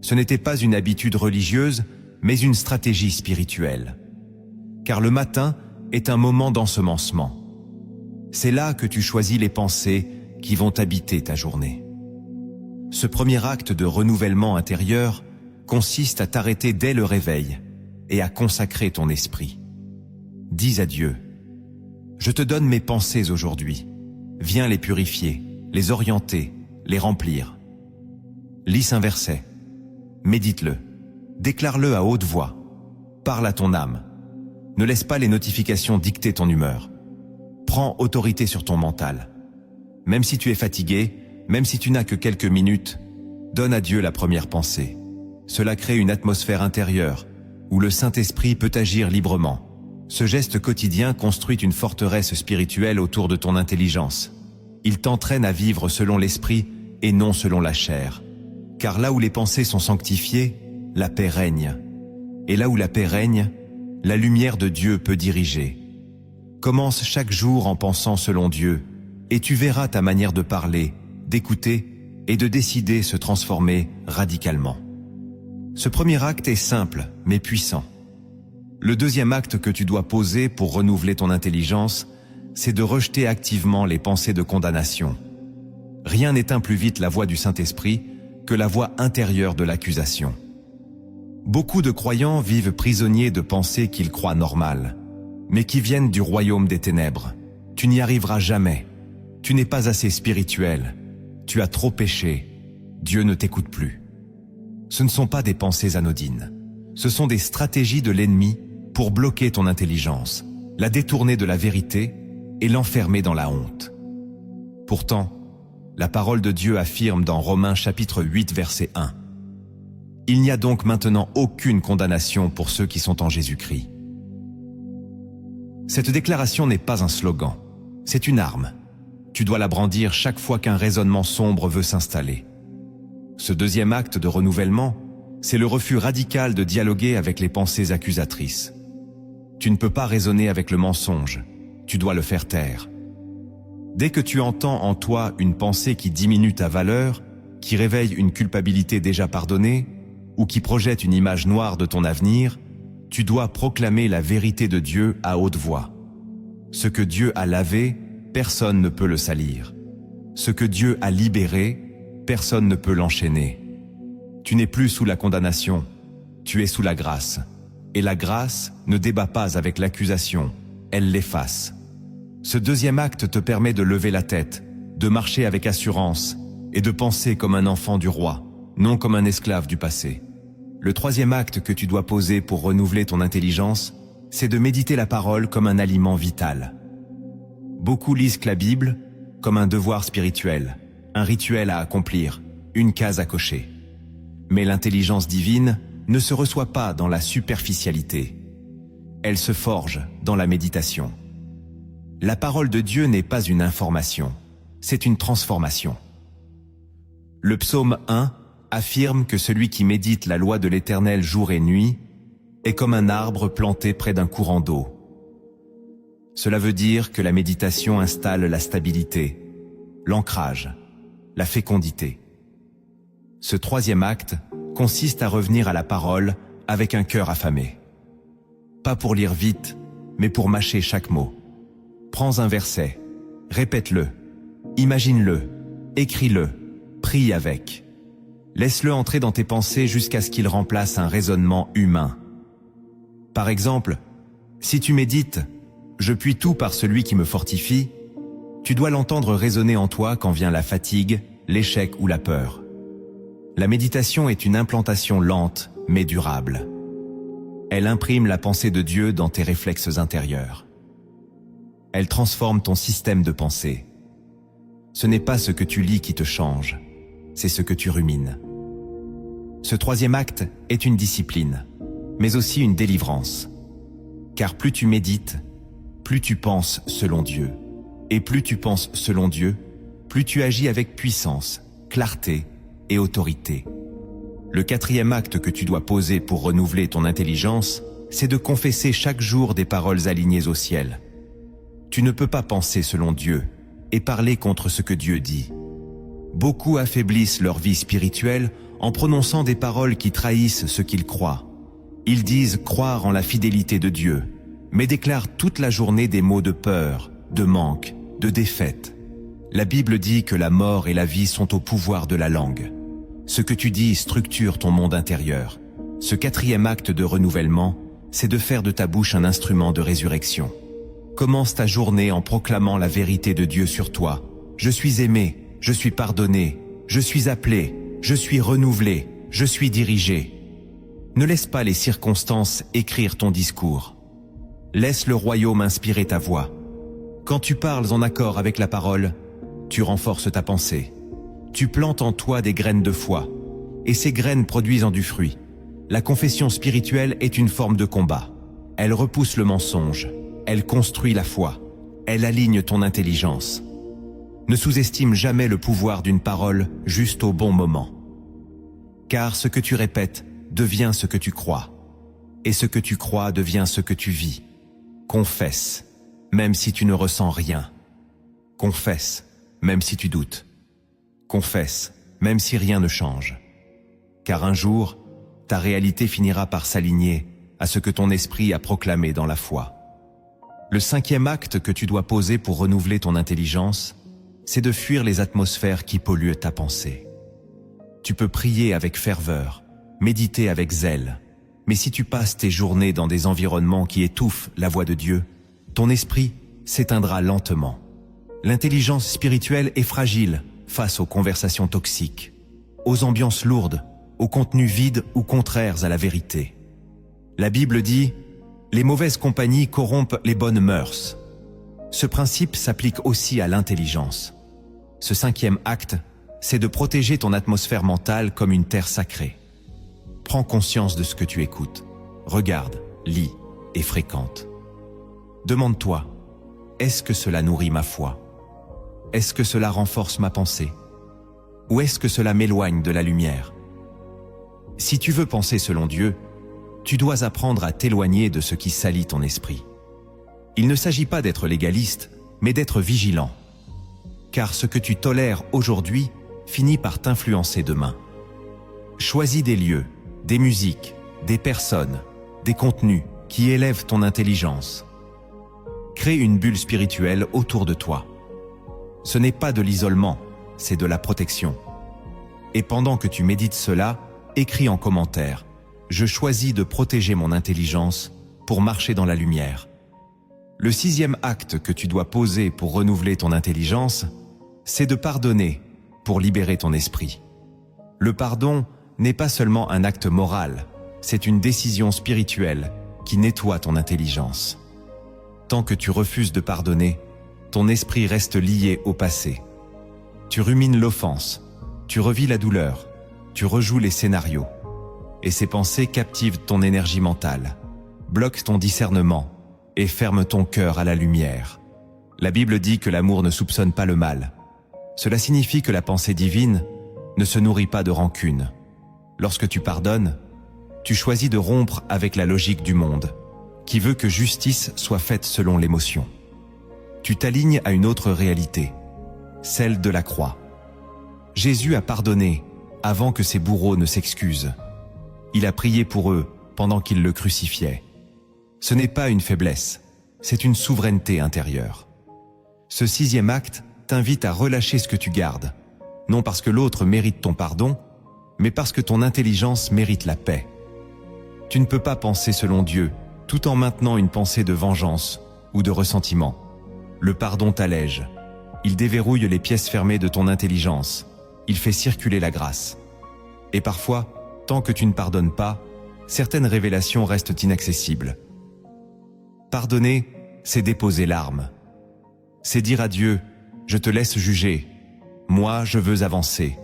Ce n'était pas une habitude religieuse, mais une stratégie spirituelle. Car le matin est un moment d'ensemencement. C'est là que tu choisis les pensées qui vont habiter ta journée. Ce premier acte de renouvellement intérieur consiste à t'arrêter dès le réveil et à consacrer ton esprit. Dis à Dieu: je te donne mes pensées aujourd'hui. Viens les purifier, les orienter, les remplir. Lis un verset. Médite-le. Déclare-le à haute voix. Parle à ton âme. Ne laisse pas les notifications dicter ton humeur. Prends autorité sur ton mental. Même si tu es fatigué, même si tu n'as que quelques minutes, donne à Dieu la première pensée. Cela crée une atmosphère intérieure où le Saint-Esprit peut agir librement. Ce geste quotidien construit une forteresse spirituelle autour de ton intelligence. Il t'entraîne à vivre selon l'esprit et non selon la chair. Car là où les pensées sont sanctifiées, la paix règne. Et là où la paix règne, la lumière de Dieu peut diriger. Commence chaque jour en pensant selon Dieu, et tu verras ta manière de parler, d'écouter et de décider se transformer radicalement. Ce premier acte est simple, mais puissant. Le deuxième acte que tu dois poser pour renouveler ton intelligence, c'est de rejeter activement les pensées de condamnation. Rien n'éteint plus vite la voix du Saint-Esprit que la voix intérieure de l'accusation. Beaucoup de croyants vivent prisonniers de pensées qu'ils croient normales, mais qui viennent du royaume des ténèbres. Tu n'y arriveras jamais. Tu n'es pas assez spirituel. Tu as trop péché. Dieu ne t'écoute plus. Ce ne sont pas des pensées anodines. Ce sont des stratégies de l'ennemi pour bloquer ton intelligence, la détourner de la vérité et l'enfermer dans la honte. Pourtant, la parole de Dieu affirme dans Romains chapitre 8 verset 1. Il n'y a donc maintenant aucune condamnation pour ceux qui sont en Jésus-Christ. Cette déclaration n'est pas un slogan, c'est une arme. Tu dois la brandir chaque fois qu'un raisonnement sombre veut s'installer. Ce deuxième acte de renouvellement, c'est le refus radical de dialoguer avec les pensées accusatrices. Tu ne peux pas raisonner avec le mensonge, tu dois le faire taire. Dès que tu entends en toi une pensée qui diminue ta valeur, qui réveille une culpabilité déjà pardonnée, ou qui projette une image noire de ton avenir, tu dois proclamer la vérité de Dieu à haute voix. Ce que Dieu a lavé, personne ne peut le salir. Ce que Dieu a libéré, personne ne peut l'enchaîner. Tu n'es plus sous la condamnation, tu es sous la grâce. Et la grâce ne débat pas avec l'accusation, elle l'efface. Ce deuxième acte te permet de lever la tête, de marcher avec assurance et de penser comme un enfant du roi, non comme un esclave du passé. Le troisième acte que tu dois poser pour renouveler ton intelligence, c'est de méditer la parole comme un aliment vital. Beaucoup lisent la Bible comme un devoir spirituel, un rituel à accomplir, une case à cocher. Mais l'intelligence divine ne se reçoit pas dans la superficialité. Elle se forge dans la méditation. La parole de Dieu n'est pas une information, c'est une transformation. Le psaume 1 affirme que celui qui médite la loi de l'Éternel jour et nuit est comme un arbre planté près d'un courant d'eau. Cela veut dire que la méditation installe la stabilité, l'ancrage, la fécondité. Ce troisième acte consiste à revenir à la parole avec un cœur affamé. Pas pour lire vite, mais pour mâcher chaque mot. Prends un verset, répète-le, imagine-le, écris-le, prie avec. Laisse-le entrer dans tes pensées jusqu'à ce qu'il remplace un raisonnement humain. Par exemple, si tu médites « Je puis tout par celui qui me fortifie », tu dois l'entendre résonner en toi quand vient la fatigue, l'échec ou la peur. La méditation est une implantation lente mais durable. Elle imprime la pensée de Dieu dans tes réflexes intérieurs. Elle transforme ton système de pensée. Ce n'est pas ce que tu lis qui te change, c'est ce que tu rumines. Ce troisième acte est une discipline, mais aussi une délivrance. Car plus tu médites, plus tu penses selon Dieu. Et plus tu penses selon Dieu, plus tu agis avec puissance, clarté et autorité. Le quatrième acte que tu dois poser pour renouveler ton intelligence, c'est de confesser chaque jour des paroles alignées au ciel. Tu ne peux pas penser selon Dieu et parler contre ce que Dieu dit. Beaucoup affaiblissent leur vie spirituelle en prononçant des paroles qui trahissent ce qu'ils croient. Ils disent croire en la fidélité de Dieu, mais déclarent toute la journée des mots de peur, de manque, de défaite. La Bible dit que la mort et la vie sont au pouvoir de la langue. Ce que tu dis structure ton monde intérieur. Ce quatrième acte de renouvellement, c'est de faire de ta bouche un instrument de résurrection. Commence ta journée en proclamant la vérité de Dieu sur toi. Je suis aimé, je suis pardonné, je suis appelé, je suis renouvelé, je suis dirigé. Ne laisse pas les circonstances écrire ton discours. Laisse le royaume inspirer ta voix. Quand tu parles en accord avec la parole, tu renforces ta pensée. Tu plantes en toi des graines de foi, et ces graines produisent du fruit. La confession spirituelle est une forme de combat. Elle repousse le mensonge, elle construit la foi, elle aligne ton intelligence. Ne sous-estime jamais le pouvoir d'une parole juste au bon moment. Car ce que tu répètes devient ce que tu crois, et ce que tu crois devient ce que tu vis. Confesse, même si tu ne ressens rien. Confesse, même si tu doutes. Confesse, même si rien ne change. Car un jour, ta réalité finira par s'aligner à ce que ton esprit a proclamé dans la foi. Le cinquième acte que tu dois poser pour renouveler ton intelligence, c'est de fuir les atmosphères qui polluent ta pensée. Tu peux prier avec ferveur, méditer avec zèle, mais si tu passes tes journées dans des environnements qui étouffent la voix de Dieu, ton esprit s'éteindra lentement. L'intelligence spirituelle est fragile face aux conversations toxiques, aux ambiances lourdes, aux contenus vides ou contraires à la vérité. La Bible dit « Les mauvaises compagnies corrompent les bonnes mœurs ». Ce principe s'applique aussi à l'intelligence. Ce cinquième acte, c'est de protéger ton atmosphère mentale comme une terre sacrée. Prends conscience de ce que tu écoutes, regarde, lis et fréquente. Demande-toi, est-ce que cela nourrit ma foi? Est-ce que cela renforce ma pensée? Ou est-ce que cela m'éloigne de la lumière? Si tu veux penser selon Dieu, tu dois apprendre à t'éloigner de ce qui salit ton esprit. Il ne s'agit pas d'être légaliste, mais d'être vigilant. Car ce que tu tolères aujourd'hui finit par t'influencer demain. Choisis des lieux, des musiques, des personnes, des contenus qui élèvent ton intelligence. Crée une bulle spirituelle autour de toi. Ce n'est pas de l'isolement, c'est de la protection. Et pendant que tu médites cela, écris en commentaire « Je choisis de protéger mon intelligence pour marcher dans la lumière ». Le sixième acte que tu dois poser pour renouveler ton intelligence, c'est de pardonner pour libérer ton esprit. Le pardon n'est pas seulement un acte moral, c'est une décision spirituelle qui nettoie ton intelligence. Tant que tu refuses de pardonner, ton esprit reste lié au passé. Tu rumines l'offense, tu revis la douleur, tu rejoues les scénarios. Et ces pensées captivent ton énergie mentale, bloquent ton discernement et ferment ton cœur à la lumière. La Bible dit que l'amour ne soupçonne pas le mal. Cela signifie que la pensée divine ne se nourrit pas de rancune. Lorsque tu pardonnes, tu choisis de rompre avec la logique du monde, qui veut que justice soit faite selon l'émotion. Tu t'alignes à une autre réalité, celle de la croix. Jésus a pardonné avant que ses bourreaux ne s'excusent. Il a prié pour eux pendant qu'ils le crucifiaient. Ce n'est pas une faiblesse, c'est une souveraineté intérieure. Ce sixième acte t'invite à relâcher ce que tu gardes, non parce que l'autre mérite ton pardon, mais parce que ton intelligence mérite la paix. Tu ne peux pas penser selon Dieu, tout en maintenant une pensée de vengeance ou de ressentiment. Le pardon t'allège. Il déverrouille les pièces fermées de ton intelligence. Il fait circuler la grâce. Et parfois, tant que tu ne pardonnes pas, certaines révélations restent inaccessibles. Pardonner, c'est déposer l'arme. C'est dire à Dieu, je te laisse juger, moi je veux avancer.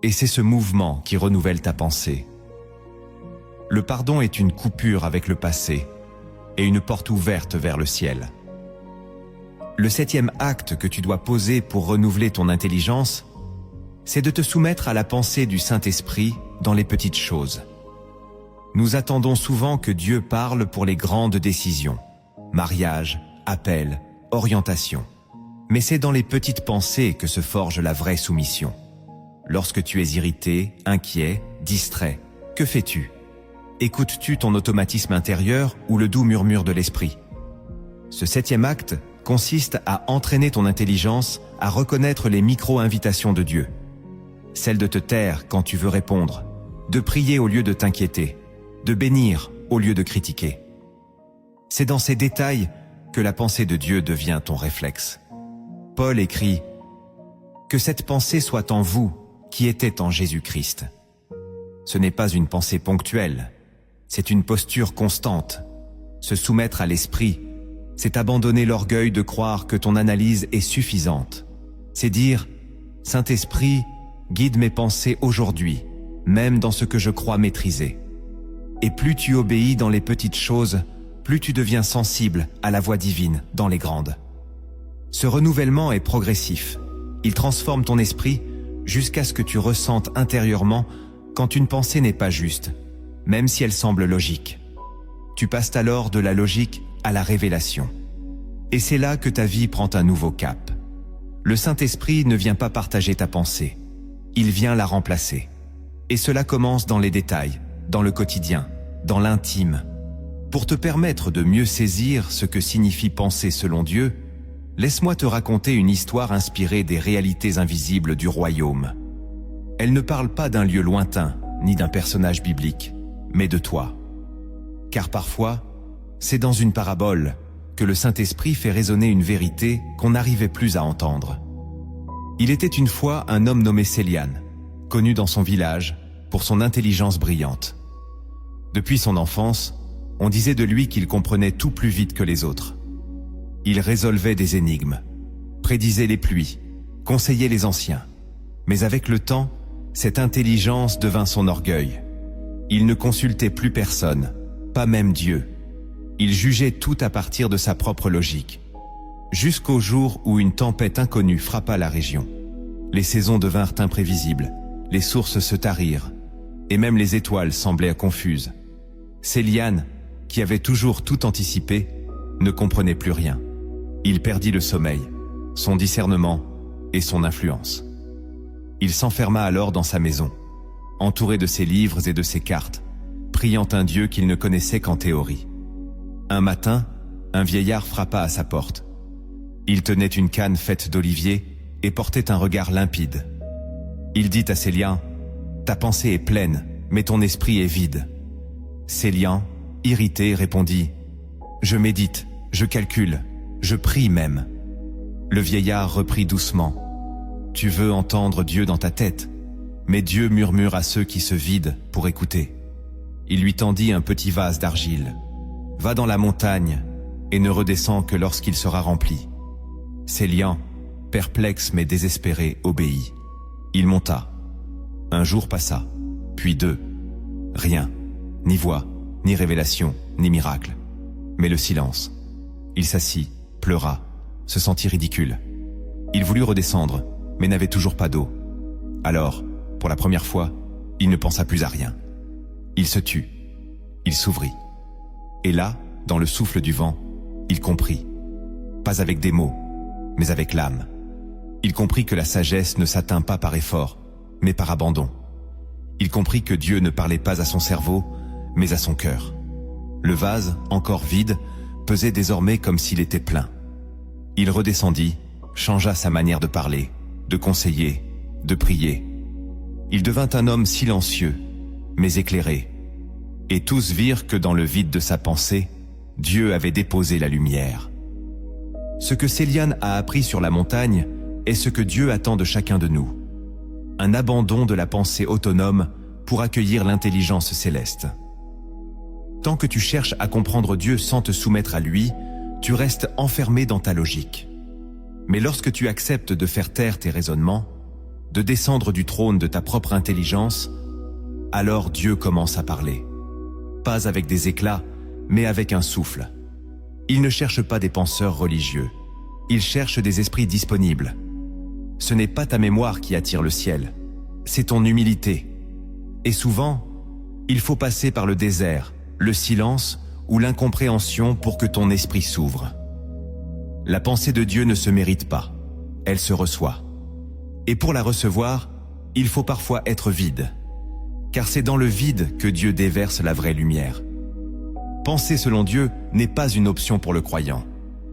Et c'est ce mouvement qui renouvelle ta pensée. Le pardon est une coupure avec le passé et une porte ouverte vers le ciel. Le 7e acte que tu dois poser pour renouveler ton intelligence, c'est de te soumettre à la pensée du Saint-Esprit dans les petites choses. Nous attendons souvent que Dieu parle pour les grandes décisions, mariage, appel, orientation. Mais c'est dans les petites pensées que se forge la vraie soumission. Lorsque tu es irrité, inquiet, distrait, que fais-tu? Écoutes-tu ton automatisme intérieur ou le doux murmure de l'esprit? Ce 7e acte consiste à entraîner ton intelligence à reconnaître les micro-invitations de Dieu. Celle de te taire quand tu veux répondre, de prier au lieu de t'inquiéter, de bénir au lieu de critiquer. C'est dans ces détails que la pensée de Dieu devient ton réflexe. Paul écrit « Que cette pensée soit en vous qui était en Jésus-Christ ». Ce n'est pas une pensée ponctuelle, c'est une posture constante. Se soumettre à l'esprit, c'est abandonner l'orgueil de croire que ton analyse est suffisante. C'est dire « Saint-Esprit, guide mes pensées aujourd'hui, même dans ce que je crois maîtriser ». Et plus tu obéis dans les petites choses, plus tu deviens sensible à la voix divine dans les grandes. Ce renouvellement est progressif. Il transforme ton esprit jusqu'à ce que tu ressentes intérieurement quand une pensée n'est pas juste, même si elle semble logique. Tu passes alors de la logique à la révélation. Et c'est là que ta vie prend un nouveau cap. Le Saint-Esprit ne vient pas partager ta pensée. Il vient la remplacer. Et cela commence dans les détails, dans le quotidien, dans l'intime. Pour te permettre de mieux saisir ce que signifie penser selon Dieu, laisse-moi te raconter une histoire inspirée des réalités invisibles du royaume. Elle ne parle pas d'un lieu lointain, ni d'un personnage biblique, mais de toi. Car parfois, c'est dans une parabole que le Saint-Esprit fait résonner une vérité qu'on n'arrivait plus à entendre. Il était une fois un homme nommé Céliane, connu dans son village pour son intelligence brillante. Depuis son enfance, on disait de lui qu'il comprenait tout plus vite que les autres. Il résolvait des énigmes, prédisait les pluies, conseillait les anciens. Mais avec le temps, cette intelligence devint son orgueil. Il ne consultait plus personne, pas même Dieu. Il jugeait tout à partir de sa propre logique. Jusqu'au jour où une tempête inconnue frappa la région. Les saisons devinrent imprévisibles, les sources se tarirent, et même les étoiles semblaient confuses. Céliane, qui avait toujours tout anticipé, ne comprenait plus rien. Il perdit le sommeil, son discernement et son influence. Il s'enferma alors dans sa maison, entouré de ses livres et de ses cartes, priant un Dieu qu'il ne connaissait qu'en théorie. Un matin, un vieillard frappa à sa porte. Il tenait une canne faite d'olivier et portait un regard limpide. Il dit à Céliane, « Ta pensée est pleine, mais ton esprit est vide. » Céliane, irrité, répondit, « Je médite, je calcule, je prie même. » Le vieillard reprit doucement, « Tu veux entendre Dieu dans ta tête, mais Dieu murmure à ceux qui se vident pour écouter. » Il lui tendit un petit vase d'argile. « Va dans la montagne et ne redescends que lorsqu'il sera rempli. » Céliane, perplexe mais désespéré, obéit. Il monta. Un jour passa, puis 2. Rien, ni voix, ni révélation, ni miracle. Mais le silence. Il s'assit, pleura, se sentit ridicule. Il voulut redescendre, mais n'avait toujours pas d'eau. Alors, pour la première fois, il ne pensa plus à rien. Il se tut. Il s'ouvrit. Et là, dans le souffle du vent, il comprit. Pas avec des mots, mais avec l'âme. Il comprit que la sagesse ne s'atteint pas par effort, mais par abandon. Il comprit que Dieu ne parlait pas à son cerveau, mais à son cœur. Le vase, encore vide, pesait désormais comme s'il était plein. Il redescendit, changea sa manière de parler, de conseiller, de prier. Il devint un homme silencieux, mais éclairé. Et tous virent que dans le vide de sa pensée, Dieu avait déposé la lumière. Ce que Céliane a appris sur la montagne est ce que Dieu attend de chacun de nous. Un abandon de la pensée autonome pour accueillir l'intelligence céleste. Tant que tu cherches à comprendre Dieu sans te soumettre à lui, tu restes enfermé dans ta logique. Mais lorsque tu acceptes de faire taire tes raisonnements, de descendre du trône de ta propre intelligence, alors Dieu commence à parler. Pas avec des éclats, mais avec un souffle. Il ne cherche pas des penseurs religieux. Il cherche des esprits disponibles. Ce n'est pas ta mémoire qui attire le ciel, c'est ton humilité. Et souvent, il faut passer par le désert, le silence ou l'incompréhension pour que ton esprit s'ouvre. La pensée de Dieu ne se mérite pas, elle se reçoit. Et pour la recevoir, il faut parfois être vide, car c'est dans le vide que Dieu déverse la vraie lumière. Penser selon Dieu n'est pas une option pour le croyant,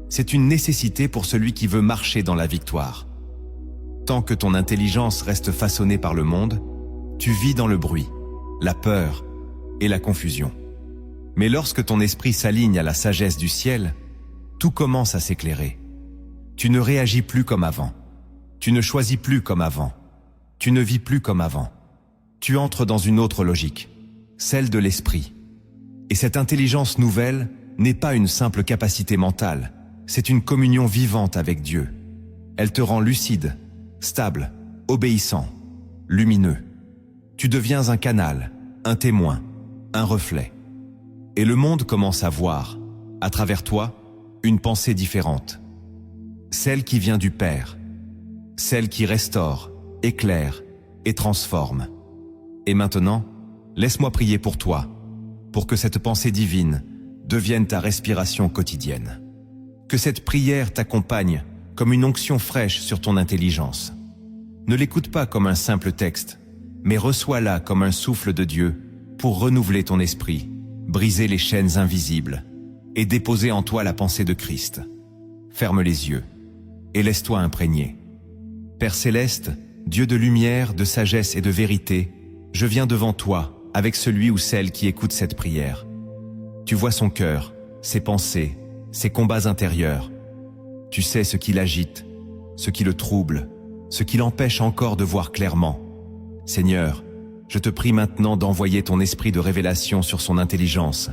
c'est une nécessité pour celui qui veut marcher dans la victoire. Tant que ton intelligence reste façonnée par le monde, tu vis dans le bruit, la peur et la confusion. Mais lorsque ton esprit s'aligne à la sagesse du ciel, tout commence à s'éclairer. Tu ne réagis plus comme avant. Tu ne choisis plus comme avant. Tu ne vis plus comme avant. Tu entres dans une autre logique, celle de l'esprit. Et cette intelligence nouvelle n'est pas une simple capacité mentale, c'est une communion vivante avec Dieu. Elle te rend lucide, stable, obéissant, lumineux. Tu deviens un canal, un témoin, un reflet. Et le monde commence à voir, à travers toi, une pensée différente. Celle qui vient du Père. Celle qui restaure, éclaire et transforme. Et maintenant, laisse-moi prier pour toi, pour que cette pensée divine devienne ta respiration quotidienne. Que cette prière t'accompagne comme une onction fraîche sur ton intelligence. Ne l'écoute pas comme un simple texte, mais reçois-la comme un souffle de Dieu pour renouveler ton esprit, briser les chaînes invisibles et déposer en toi la pensée de Christ. Ferme les yeux et laisse-toi imprégner. Père céleste, Dieu de lumière, de sagesse et de vérité, je viens devant toi avec celui ou celle qui écoute cette prière. Tu vois son cœur, ses pensées, ses combats intérieurs. Tu sais ce qui l'agite, ce qui le trouble, ce qui l'empêche encore de voir clairement. Seigneur, je te prie maintenant d'envoyer ton esprit de révélation sur son intelligence.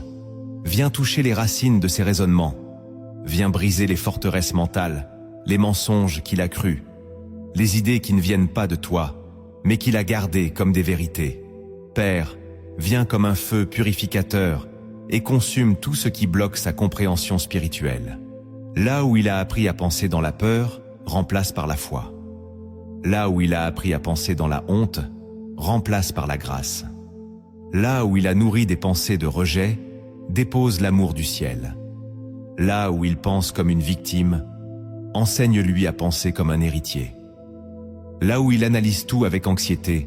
Viens toucher les racines de ses raisonnements. Viens briser les forteresses mentales, les mensonges qu'il a crus, les idées qui ne viennent pas de toi, mais qu'il a gardées comme des vérités. Père, viens comme un feu purificateur et consume tout ce qui bloque sa compréhension spirituelle. Là où il a appris à penser dans la peur, remplace par la foi. Là où il a appris à penser dans la honte, remplace par la grâce. Là où il a nourri des pensées de rejet, dépose l'amour du ciel. Là où il pense comme une victime, enseigne-lui à penser comme un héritier. Là où il analyse tout avec anxiété,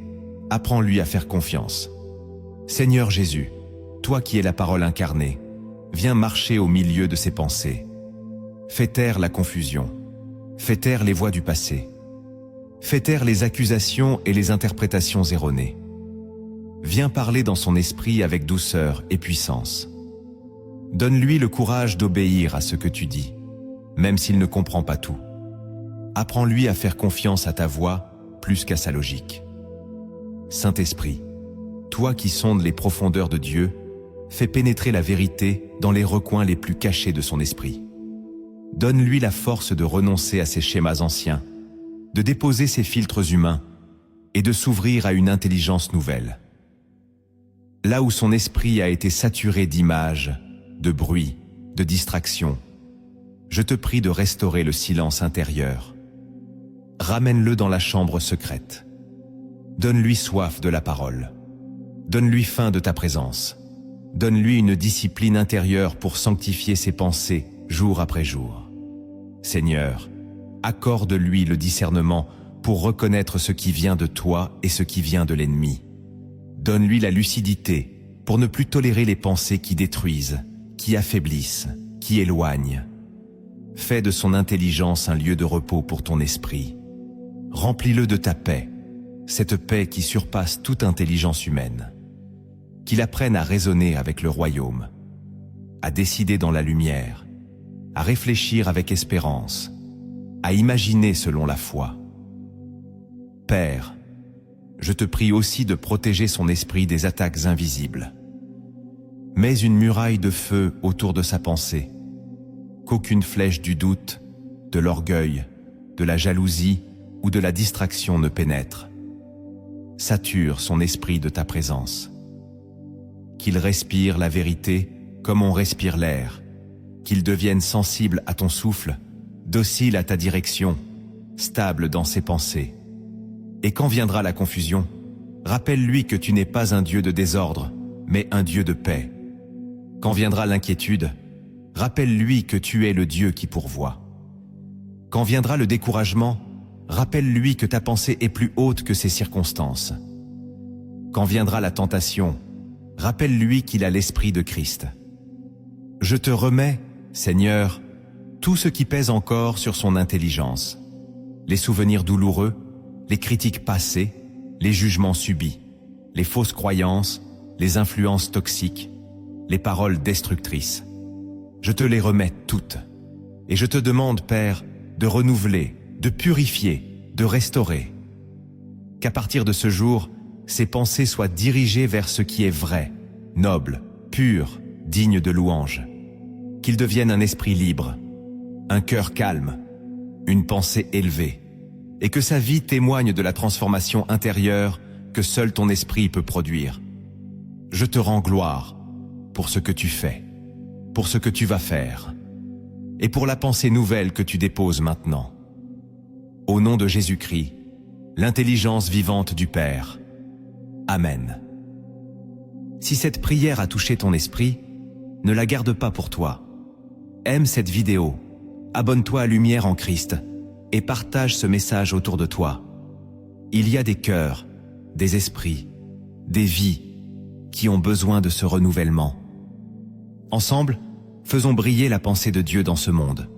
apprends-lui à faire confiance. Seigneur Jésus, toi qui es la parole incarnée, viens marcher au milieu de ses pensées. Fais taire la confusion. Fais taire les voix du passé. Fais taire les accusations et les interprétations erronées. Viens parler dans son esprit avec douceur et puissance. Donne-lui le courage d'obéir à ce que tu dis, même s'il ne comprend pas tout. Apprends-lui à faire confiance à ta voix plus qu'à sa logique. Saint-Esprit, toi qui sondes les profondeurs de Dieu, fais pénétrer la vérité dans les recoins les plus cachés de son esprit. Donne-lui la force de renoncer à ses schémas anciens, de déposer ses filtres humains et de s'ouvrir à une intelligence nouvelle. Là où son esprit a été saturé d'images, de bruit, de distractions, je te prie de restaurer le silence intérieur. Ramène-le dans la chambre secrète. Donne-lui soif de la parole. Donne-lui faim de ta présence. Donne-lui une discipline intérieure pour sanctifier ses pensées jour après jour. Seigneur, accorde-lui le discernement pour reconnaître ce qui vient de toi et ce qui vient de l'ennemi. Donne-lui la lucidité pour ne plus tolérer les pensées qui détruisent, qui affaiblissent, qui éloignent. Fais de son intelligence un lieu de repos pour ton esprit. Remplis-le de ta paix. cette paix qui surpasse toute intelligence humaine. Qu'il apprenne à raisonner avec le royaume, à décider dans la lumière, à réfléchir avec espérance, à imaginer selon la foi. Père, je te prie aussi de protéger son esprit des attaques invisibles. Mets une muraille de feu autour de sa pensée, qu'aucune flèche du doute, de l'orgueil, de la jalousie ou de la distraction ne pénètre. Sature son esprit de ta présence. Qu'il respire la vérité comme on respire l'air, qu'il devienne sensible à ton souffle, docile à ta direction, stable dans ses pensées. Et quand viendra la confusion, rappelle-lui que tu n'es pas un Dieu de désordre, mais un Dieu de paix. Quand viendra l'inquiétude, rappelle-lui que tu es le Dieu qui pourvoit. Quand viendra le découragement, rappelle-lui que ta pensée est plus haute que ses circonstances. Quand viendra la tentation, rappelle-lui qu'il a l'esprit de Christ. Je te remets, Seigneur, tout ce qui pèse encore sur son intelligence, les souvenirs douloureux, les critiques passées, les jugements subis, les fausses croyances, les influences toxiques, les paroles destructrices. Je te les remets toutes. Et je te demande, Père, de renouveler, de purifier, de restaurer. Qu'à partir de ce jour, ses pensées soient dirigées vers ce qui est vrai, noble, pur, digne de louange. Qu'il devienne un esprit libre, un cœur calme, une pensée élevée, et que sa vie témoigne de la transformation intérieure que seul ton esprit peut produire. Je te rends gloire pour ce que tu fais, pour ce que tu vas faire, et pour la pensée nouvelle que tu déposes maintenant. Au nom de Jésus-Christ, l'intelligence vivante du Père. Amen. Si cette prière a touché ton esprit, ne la garde pas pour toi. Aime cette vidéo, abonne-toi à Lumière en Christ et partage ce message autour de toi. Il y a des cœurs, des esprits, des vies qui ont besoin de ce renouvellement. Ensemble, faisons briller la pensée de Dieu dans ce monde.